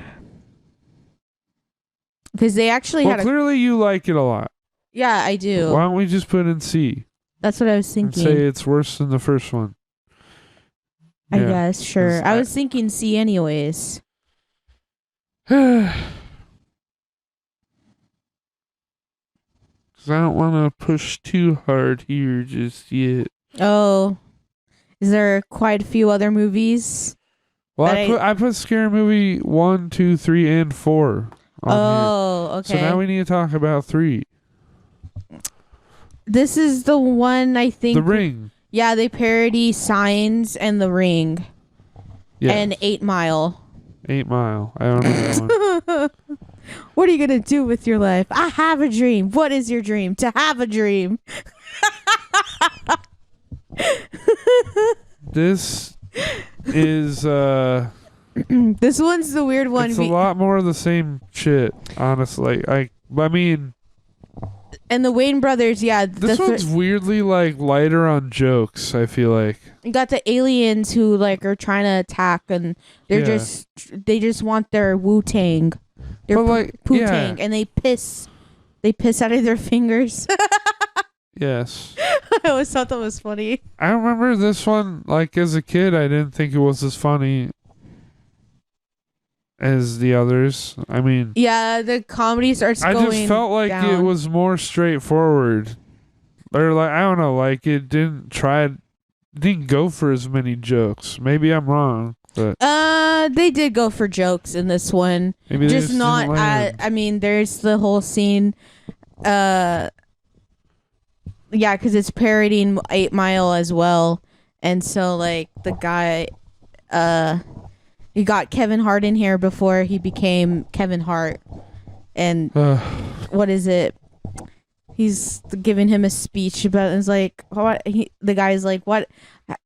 Because they actually had clearly you like it a lot. Yeah, I do. Why don't we just put in C? That's what I was thinking. And say it's worse than the first one. I guess, sure. I was thinking C anyways. Because I don't want to push too hard here just yet. Oh. Is there quite a few other movies? Well, I put Scary Movie 1, 2, 3, and 4 on here. Okay. So now we need to talk about 3. This is the one I think... The Ring. Yeah, they parody Signs and The Ring. Yes. And 8 Mile. 8 Mile. I don't know that one. What are you going to do with your life? I have a dream. What is your dream? To have a dream. This is this one's the weird one. It's a lot more of the same shit, honestly. I mean, and the Wayne brothers, yeah. This one's weirdly like lighter on jokes, I feel like. You got the aliens who like are trying to attack, and they just want their Wu-Tang. Their Poo-Tang, and they piss out of their fingers. Yes. I always thought that was funny. I remember this one, like, as a kid, I didn't think it was as funny as the others. I mean... Yeah, the comedy starts going I just felt like down. It was more straightforward. Or, like, I don't know, like, it didn't go for as many jokes. Maybe I'm wrong, but... They did go for jokes in this one. Maybe just not I mean, there's the whole scene, Yeah, because it's parodying 8 Mile as well. And so, like, the guy, you got Kevin Hart in here before he became Kevin Hart. And what is it? He's giving him a speech about it's like what the guy's like, what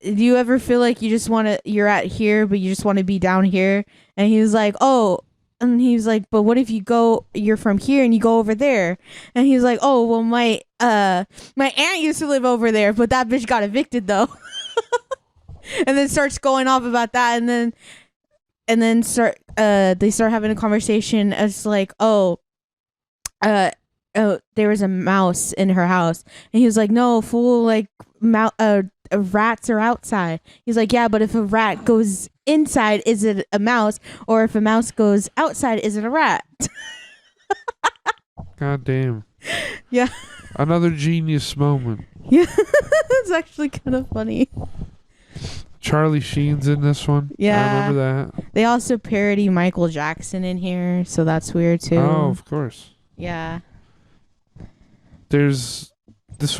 do you ever feel like you're at here but you just want to be down here? And he was like, oh, and he was like, but what if you're from here and you go over there? And he was like, oh well, my aunt used to live over there, but that bitch got evicted though. And then starts going off about that, and then they start having a conversation as like, uh oh, there was a mouse in her house. And he was like, no, fool, like, rats are outside. He's like, yeah, but if a rat goes inside, is it a mouse? Or if a mouse goes outside, is it a rat? God damn. Yeah. Another genius moment. Yeah. It's actually kind of funny. Charlie Sheen's in this one. Yeah. I remember that. They also parody Michael Jackson in here, so that's weird too. Oh, of course. Yeah. This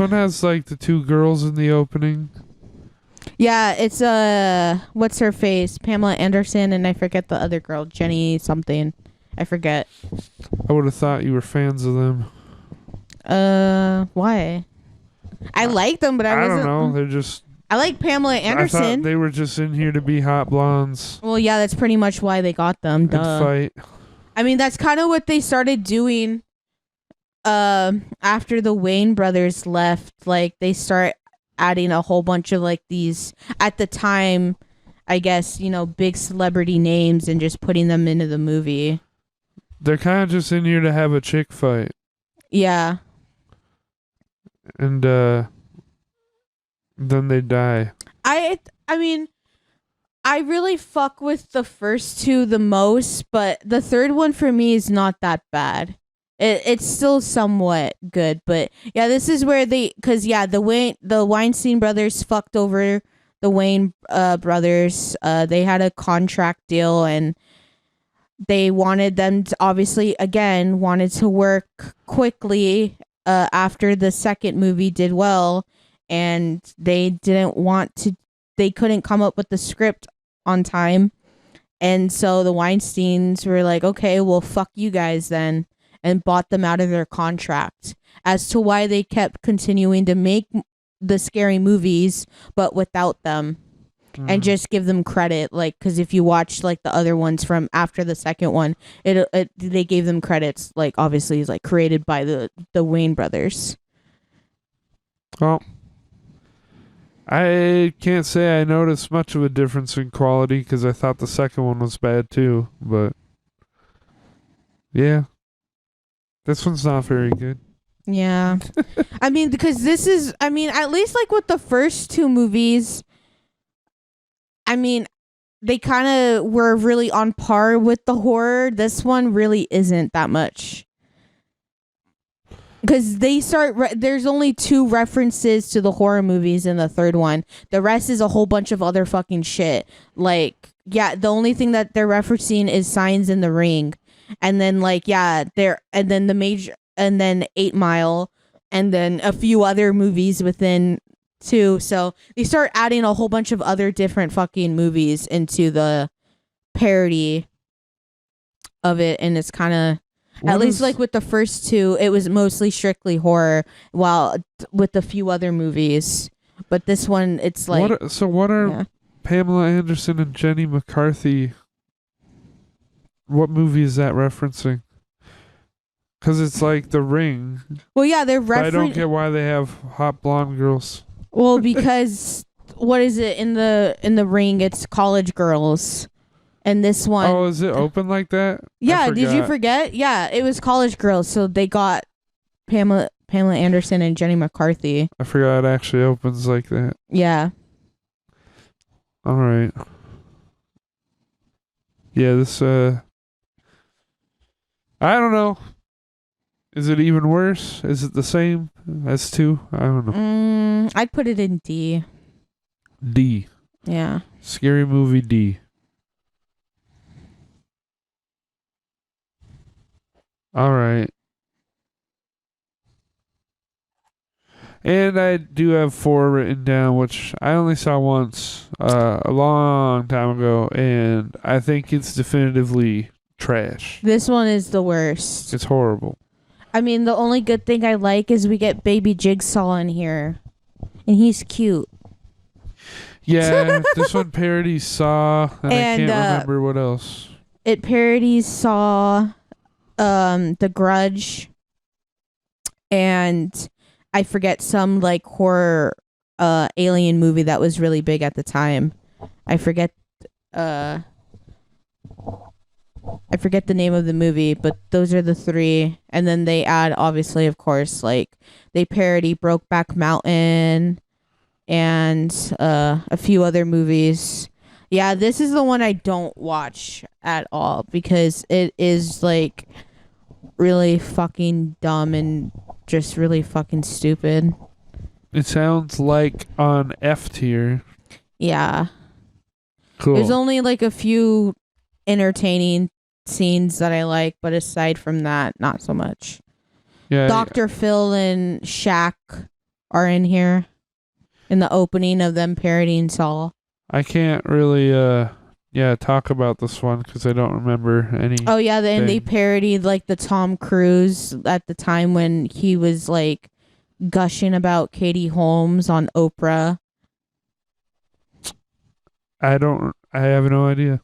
one has like the two girls in the opening. Yeah, it's what's her face? Pamela Anderson, and I forget the other girl, Jenny something. I forget. I would have thought you were fans of them. Why? I like them, but I don't know. They're just. I like Pamela Anderson. I thought they were just in here to be hot blondes. Well, yeah, that's pretty much why they got them. Duh. And fight. I mean, that's kind of what they started doing. After the Wayne brothers left, like they start adding a whole bunch of like these at the time, I guess, big celebrity names and just putting them into the movie. They're kind of just in here to have a chick fight. Yeah. And then they die. I mean, I really fuck with the first two the most, but the third one for me is not that bad. It's still somewhat good, but yeah, this is where the Weinstein brothers fucked over the Wayne brothers. They had a contract deal, and they wanted them to wanted to work quickly after the second movie did well, and they couldn't come up with the script on time, and so the Weinsteins were like, okay, well, fuck you guys then, and bought them out of their contract. As to why they kept continuing to make the scary movies, but without them, and just give them credit, like, because if you watch like the other ones from after the second one, they gave them credits, like obviously it's like created by the Wayne brothers. Well, I can't say I noticed much of a difference in quality because I thought the second one was bad too, but yeah. This one's not very good. Yeah. I mean, because at least like with the first two movies, I mean, they kind of were really on par with the horror. This one really isn't that much. Because there's only two references to the horror movies in the third one. The rest is a whole bunch of other fucking shit. Like, yeah, the only thing that they're referencing is Signs in the Ring. And then and then 8 Mile, and then a few other movies within too. So they start adding a whole bunch of other different fucking movies into the parody of it, and it's kind of, at least like with the first two, it was mostly strictly horror, while with a few other movies. But this one, it's like, what are Pamela Anderson and Jenny McCarthy? What movie is that referencing? Because it's like The Ring. Well, yeah, they're referencing. I don't get why they have hot blonde girls. Well, because what is it in the Ring? It's college girls, and this one. Oh, is it open like that? Yeah. Did you forget? Yeah, it was college girls. So they got Pamela Anderson and Jenny McCarthy. I forgot it actually opens like that. Yeah. All right. Yeah, this I don't know. Is it even worse? Is it the same as 2? I don't know. I'd put it in D. D. Yeah. Scary movie D. All right. And I do have 4 written down, which I only saw once a long time ago, and I think it's definitively trash. This one is the worst. It's horrible. I mean, the only good thing I like is we get Baby Jigsaw in here, and he's cute. Yeah, this one parodies Saw, and I can't remember what else. It parodies Saw, The Grudge, and I forget some like horror alien movie that was really big at the time. I forget the name of the movie, but those are the 3. And then they add, obviously, of course, like they parody Brokeback Mountain and a few other movies. Yeah, this is the one I don't watch at all because it is like really fucking dumb and just really fucking stupid. It sounds like on F tier. Yeah. Cool. There's only like a few entertaining scenes that I like, but aside from that, not so much. Yeah. Dr. Phil and Shaq are in here in the opening of them parodying Saw. I can't really talk about this one because I don't remember any. Oh yeah, then they parodied like the Tom Cruise at the time when he was like gushing about Katie Holmes on Oprah. I have no idea.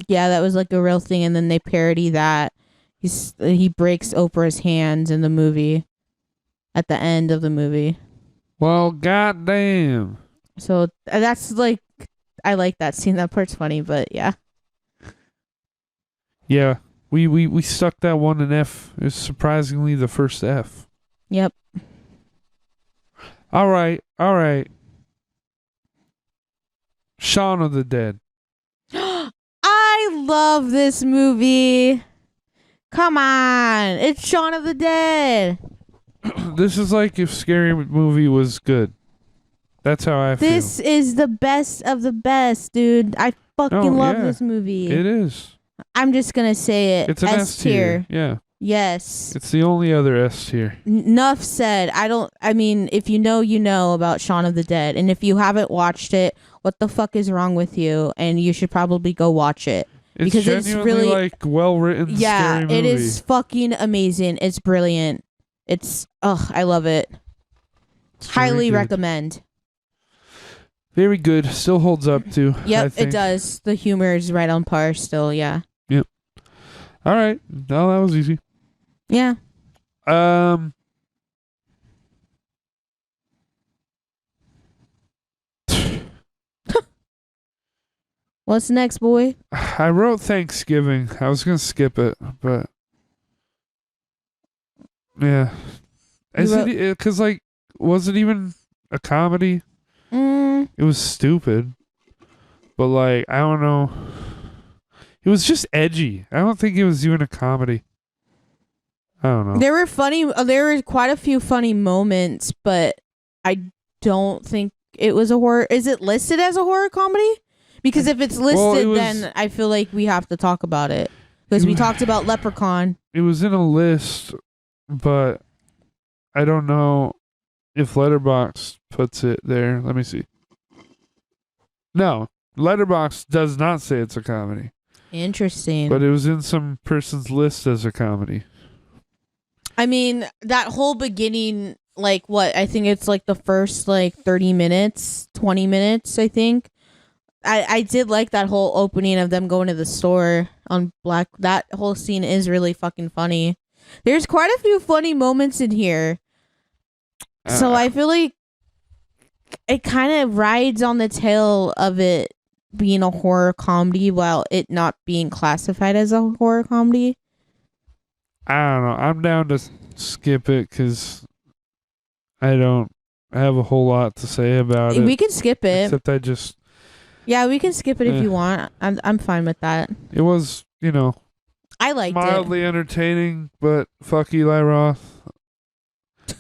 Yeah, that was like a real thing, and then they parody that. He breaks Oprah's hands in the movie at the end of the movie. Well, goddamn. So that's like, I like that scene. That part's funny, but yeah. Yeah, we stuck that one in F. It was surprisingly the first F. Yep. All right. Shaun of the Dead. I love this movie. Come on. It's Shaun of the Dead. This is like if Scary Movie was good. That's how I feel. This is the best of the best, dude. I fucking love this movie. It is. I'm just going to say it. It's an S tier. Yeah. Yes. It's the only other S tier. Enough said. I mean, if you know about Shaun of the Dead. And if you haven't watched it, what the fuck is wrong with you? And you should probably go watch it. It's because it's really like well-written scary movie. It is fucking amazing. It's brilliant. I love it. Highly recommend. Very good. Still holds up too. Yep, it does. The humor is right on par still, yeah. Yep. All right. No, that was easy. Yeah. What's next, boy? I wrote Thanksgiving. I was gonna skip it, but yeah. Is it because like was it even a comedy? It was stupid, but like I don't know. It was just edgy. I don't think it was even a comedy. I don't know. There were quite a few funny moments, but I don't think it was a horror. Is it listed as a horror comedy? Because if it's listed, then I feel like we have to talk about it. Because we talked about Leprechaun. It was in a list, but I don't know if Letterboxd puts it there. Let me see. No, Letterboxd does not say it's a comedy. Interesting. But it was in some person's list as a comedy. I mean, that whole beginning, like what? I think it's like the first like 30 minutes, 20 minutes, I think. I did like that whole opening of them going to the store on Black. That whole scene is really fucking funny. There's quite a few funny moments in here. So I feel like it kind of rides on the tail of it being a horror comedy while it not being classified as a horror comedy. I don't know. I'm down to skip it because I don't have a whole lot to say about it. We can skip it. Except I just... Yeah, we can skip it if you want. I'm fine with that. It was, I liked mildly entertaining, but fuck Eli Roth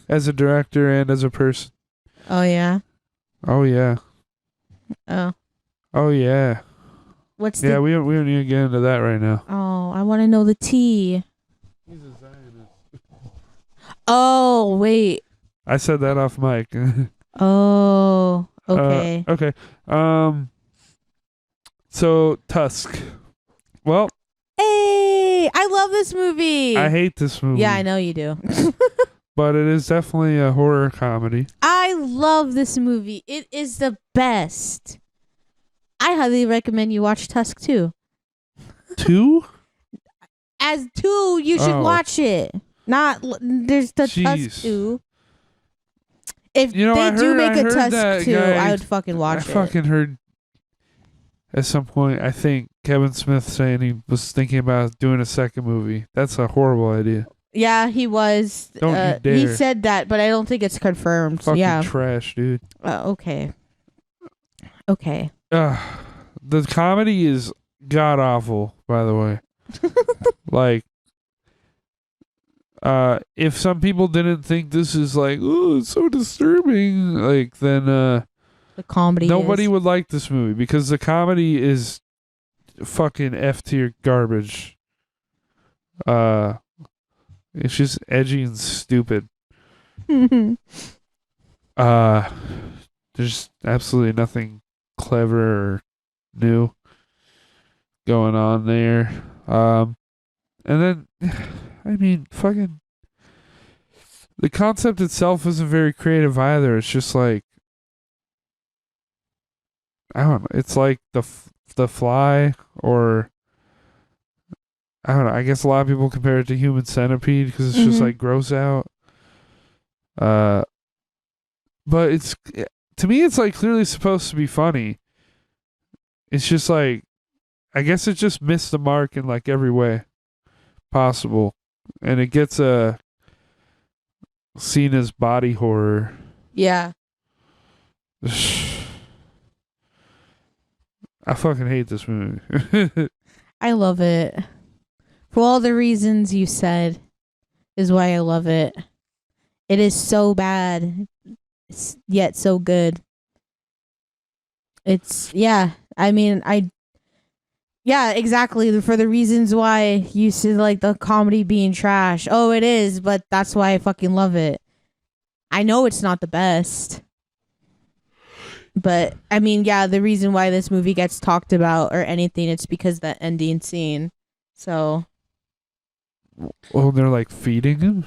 as a director and as a person. Oh, yeah? Oh, yeah. Oh. Oh, yeah. What's Yeah, we don't need to get into that right now. Oh, I want to know the tea. He's a Zionist. Oh, wait. I said that off mic. Oh, okay. Okay. So Tusk. Well, Hey, I love this movie. I hate this movie. Yeah, I know you do. But it is definitely a horror comedy. I love this movie. It is the best. I highly recommend you watch Tusk 2. 2? As 2, you should watch it. There's the Jeez. Tusk 2. If You know, they do make a Tusk Tusk 2, I would fucking watch it. I fucking heard at some point, I think Kevin Smith saying he was thinking about doing a second movie. That's a horrible idea. Yeah, he was. Don't you dare. He said that, but I don't think it's confirmed. Fucking trash, dude. Okay. Okay. The comedy is god awful, by the way. Like, if some people didn't think this is like, oh, it's so disturbing, like, then the comedy nobody is. would like this movie because the comedy is fucking F tier garbage. It's just edgy and stupid. There's absolutely nothing clever or new going on there. And then, I mean, fucking, the concept itself isn't very creative either. It's just like, I don't know. It's like the Fly, or I don't know. I guess a lot of people compare it to Human Centipede because it's just like gross out. But it's, to me, it's like clearly supposed to be funny. It's just like, I guess it just missed the mark in like every way possible, and it gets seen as body horror. Yeah. I fucking hate this movie. I love it. For all the reasons you said is why I love it. It is so bad, yet so good. It's, yeah. I mean, yeah, exactly. For the reasons why you said, like, the comedy being trash. Oh, it is, but that's why I fucking love it. I know it's not the best. But, I mean, yeah, the reason why this movie gets talked about or anything, it's because that ending scene. So. Well, they're like feeding him?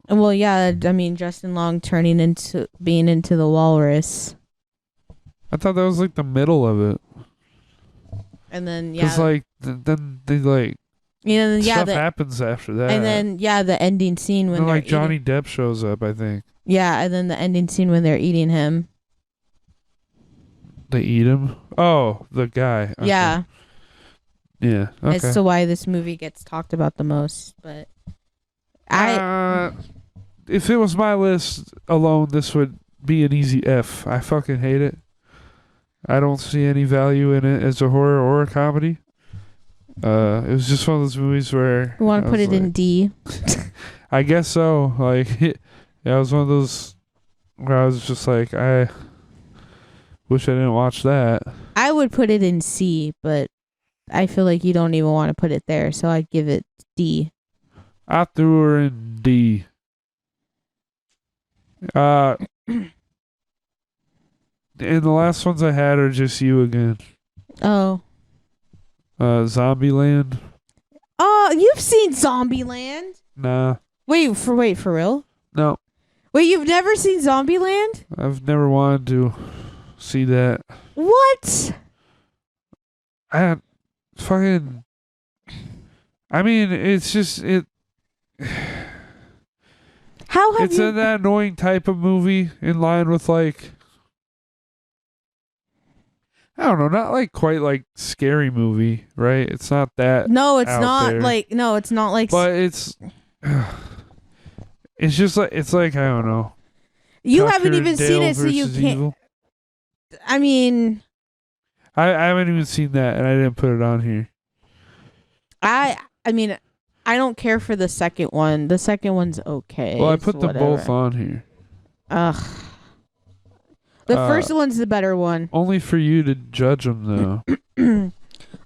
Well, yeah, I mean, Justin Long being into the walrus. I thought that was like the middle of it. And then, yeah. Because, like, then they, like, stuff happens after that. And then, yeah, the ending scene when like Johnny Depp shows up, I think. Yeah, and then the ending scene when they're eating him. They eat him? Oh, the guy. Okay. Yeah. Yeah, okay. As to why this movie gets talked about the most, but if it was my list alone, this would be an easy F. I fucking hate it. I don't see any value in it as a horror or a comedy. It was just one of those movies where you want to put it in D. I guess so. Like, yeah, it was one of those where I was just like, I wish I didn't watch that. I would put it in C, but I feel like you don't even want to put it there, so I'd give it D. I threw her in D. And the last ones I had are just you again. Oh. Zombieland. Oh, you've seen Zombieland? Nah. Wait, for real? No. Wait, you've never seen Zombieland? I've never wanted to see that. What? I mean, it's just it. How have it's you? that annoying type of movie in line with like, I don't know, not like quite like scary movie, right? It's not that. No, it's out not there. like. No, it's not like. But it's just like I don't know. You Tucker haven't even seen it, so you versus can't. Evil. I mean, I haven't even seen that, and I didn't put it on here. I mean, I don't care for the second one. The second one's okay. Well, I put them both on here. Ugh. The first one's the better one. Only for you to judge them, though.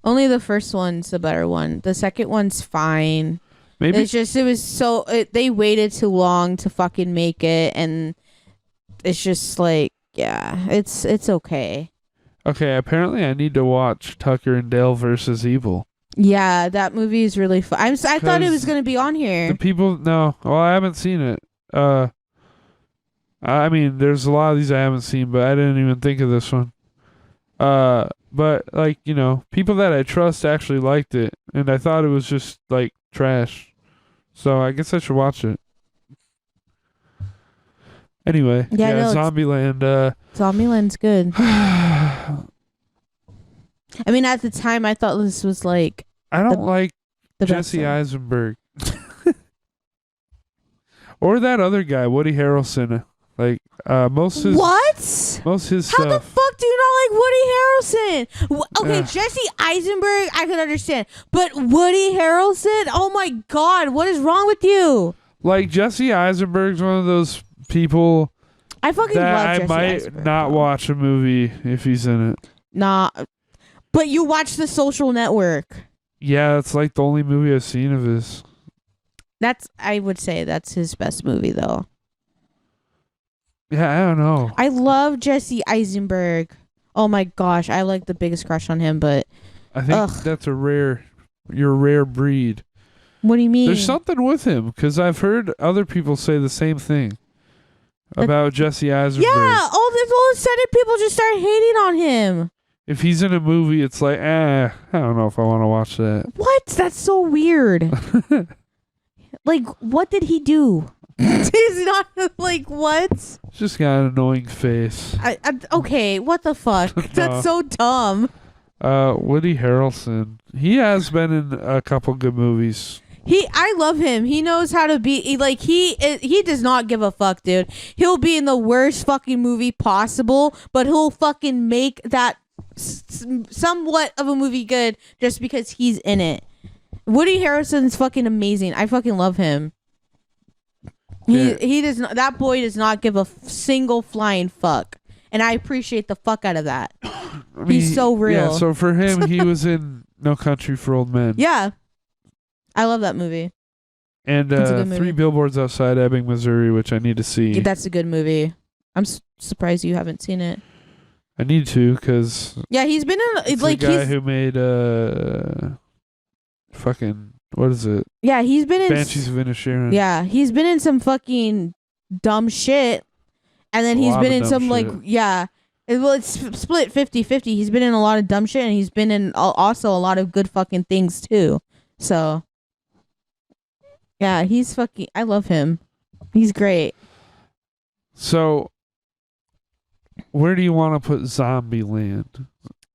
Only the first one's the better one. The second one's fine. Maybe it's just they waited too long to fucking make it, and it's just like, yeah, it's okay. Okay, apparently I need to watch Tucker and Dale versus Evil. Yeah, that movie is really fun. I thought it was 'Cause gonna be on The here. people, no, well, I haven't seen it. I mean, there's a lot of these I haven't seen, but I didn't even think of this one. But like, you know, people that I trust actually liked it, and I thought it was just like trash. So I guess I should watch it. Anyway, Yeah, yeah, no, Zombieland. Zombieland's good. I mean, at the time, I thought this was like I don't like the best Jesse one. Eisenberg. Or that other guy, Woody Harrelson. Like, most his What? most his How the stuff. fuck do you not like Woody Harrelson? Okay, Ugh. Jesse Eisenberg, I can understand, but Woody Harrelson? Oh my god, what is wrong with you? Like, Jesse Eisenberg's one of those people I fucking that love I Jesse might Eisenberg. not though. watch a movie if he's in it. Nah, but you watch The Social Network. Yeah, it's like the only movie I've seen of his. I would say that's his best movie though. Yeah, I don't know. I love Jesse Eisenberg. Oh my gosh, I like the biggest crush on him, but I think that's you're a rare breed. what do you mean? There's something with him, because I've heard other people say the same thing about Jesse Eisenberg. Yeah, all of a sudden people just start hating on him. If he's in a movie, it's like, I don't know if I want to watch that. What? That's so weird. Like, what did he do? He's not like what? Just got an annoying face. Okay, what the fuck? That's so dumb. Woody Harrelson. He has been in a couple good movies. I love him. He knows how to be he does not give a fuck, dude. He'll be in the worst fucking movie possible, but he'll fucking make that somewhat of a movie good just because he's in it. Woody Harrelson's fucking amazing. I fucking love him. He does not. That boy does not give a single flying fuck, and I appreciate the fuck out of that. I mean, He's so real. Yeah, so for him, he was in No Country for Old Men. Yeah, I love that movie. And It's a good movie. 3 Billboards Outside Ebbing, Missouri, which I need to see. That's a good movie. I'm surprised you haven't seen it. I need to, because Yeah, he's been in it's like the guy he's who made fucking, what is it? yeah he's been in Banshees of Inisherin. yeah he's been in some fucking dumb shit, and then A he's lot been of in dumb some like shit. it's split 50-50. He's been in a lot of dumb shit, and he's been in also a lot of good fucking things too. So yeah, he's fucking. I love him. He's great. So, where do you want to put Zombieland?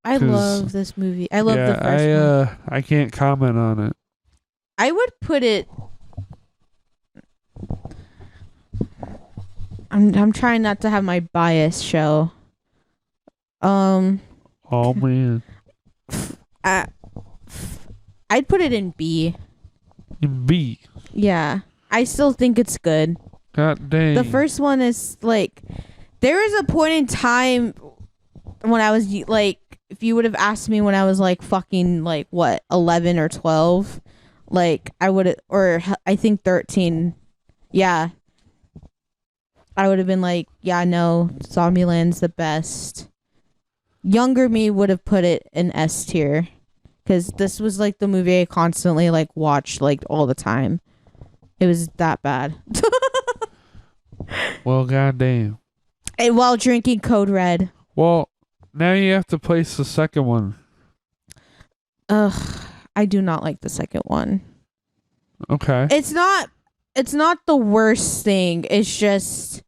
I 'Cause- love this movie. I love the first one. I can't comment on it. I would put it. I'm trying not to have my bias show. Oh man, I'd put it in B. in B. Yeah, I still think it's good. God dang. The first one is like, there is a point in time when I was like, if you would have asked me when I was like fucking like what 11 or 12, like I would, or I think 13. Yeah, I would have been like, yeah, no, Zombieland's the best. Younger me would have put it in S tier, because this was like the movie I constantly like watched like all the time. It was that bad. Well, goddamn. And while drinking Code Red. Well, now you have to place the second one. Ugh, I do not like the second one. Okay. It's not the worst thing. It's just,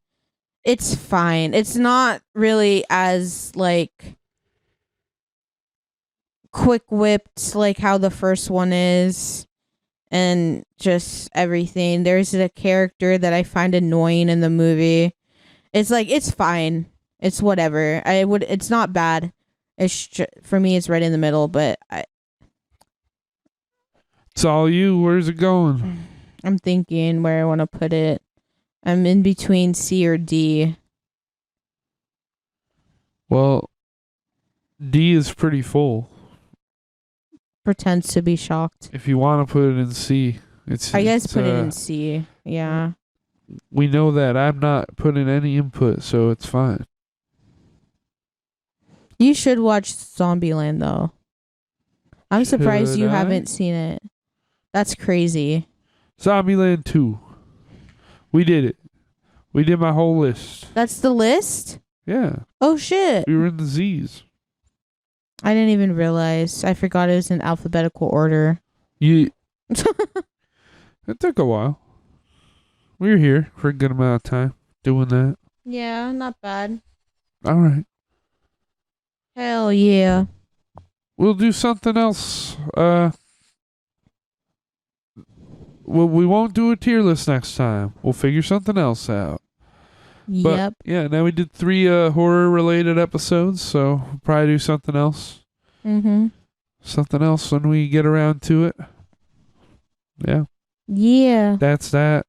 it's fine. It's not really as like quick whipped like how the first one is, and just everything. There's a character that I find annoying in the movie. It's like, it's fine. It's whatever. It's not bad. For me, it's right in the middle, but It's all you. Where's it going? I'm thinking where I want to put it. I'm in between C or D. Well, D is pretty full. Pretends to be shocked. If you want to put it in C, I guess put it in C. Yeah. we know that I'm not putting any input, so it's fine. You should watch Zombieland though. I'm surprised Should you I? haven't seen it. That's crazy. Zombieland 2. We did it. We did my whole list. That's the list? Yeah. Oh shit. We were in the Z's. I didn't even realize. I forgot it was in alphabetical order. It took a while. We were here for a good amount of time doing that. Yeah, not bad. All right. Hell yeah. We'll do something else. We won't do a tier list next time. We'll figure something else out. But, Yep. yeah, now we did 3 horror-related episodes, so we'll probably do something else. Mm-hmm. Something else when we get around to it. Yeah. Yeah. That's that.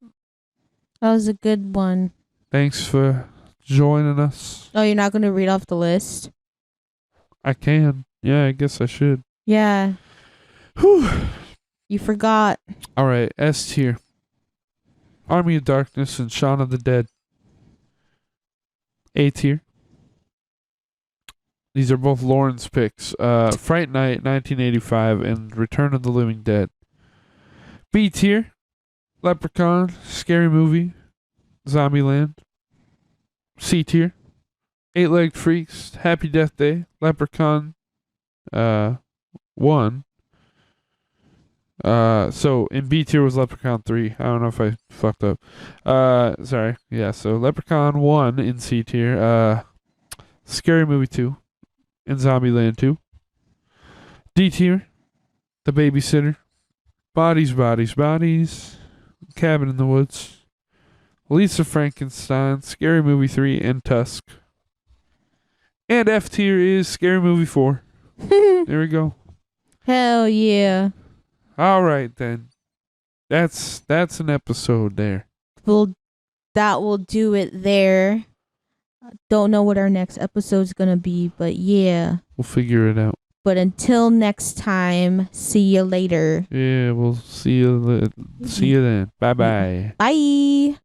That was a good one. Thanks for joining us. Oh, you're not going to read off the list? I can. Yeah, I guess I should. Yeah. Whew. You forgot. All right, S tier. Army of Darkness and Shaun of the Dead. A tier. These are both Lauren's picks. Fright Night, 1985, and Return of the Living Dead. B tier. Leprechaun, Scary Movie, Zombieland. C tier. Eight-Legged Freaks, Happy Death Day, Leprechaun, 1. So in B tier was Leprechaun 3. I don't know if I fucked up. Sorry. Yeah, so Leprechaun 1 in C tier. Scary Movie 2 and Zombieland 2. D tier, The Babysitter, Bodies, Bodies, Bodies, Cabin in the Woods, Lisa Frankenstein, Scary Movie 3, and Tusk. And F tier is Scary Movie 4. There we go. Hell yeah. All right then. That's an episode there. Well, that will do it there. Don't know what our next episode's going to be, but yeah. We'll figure it out. But until next time, see you later. Yeah, we'll see you then. Bye-bye. Bye.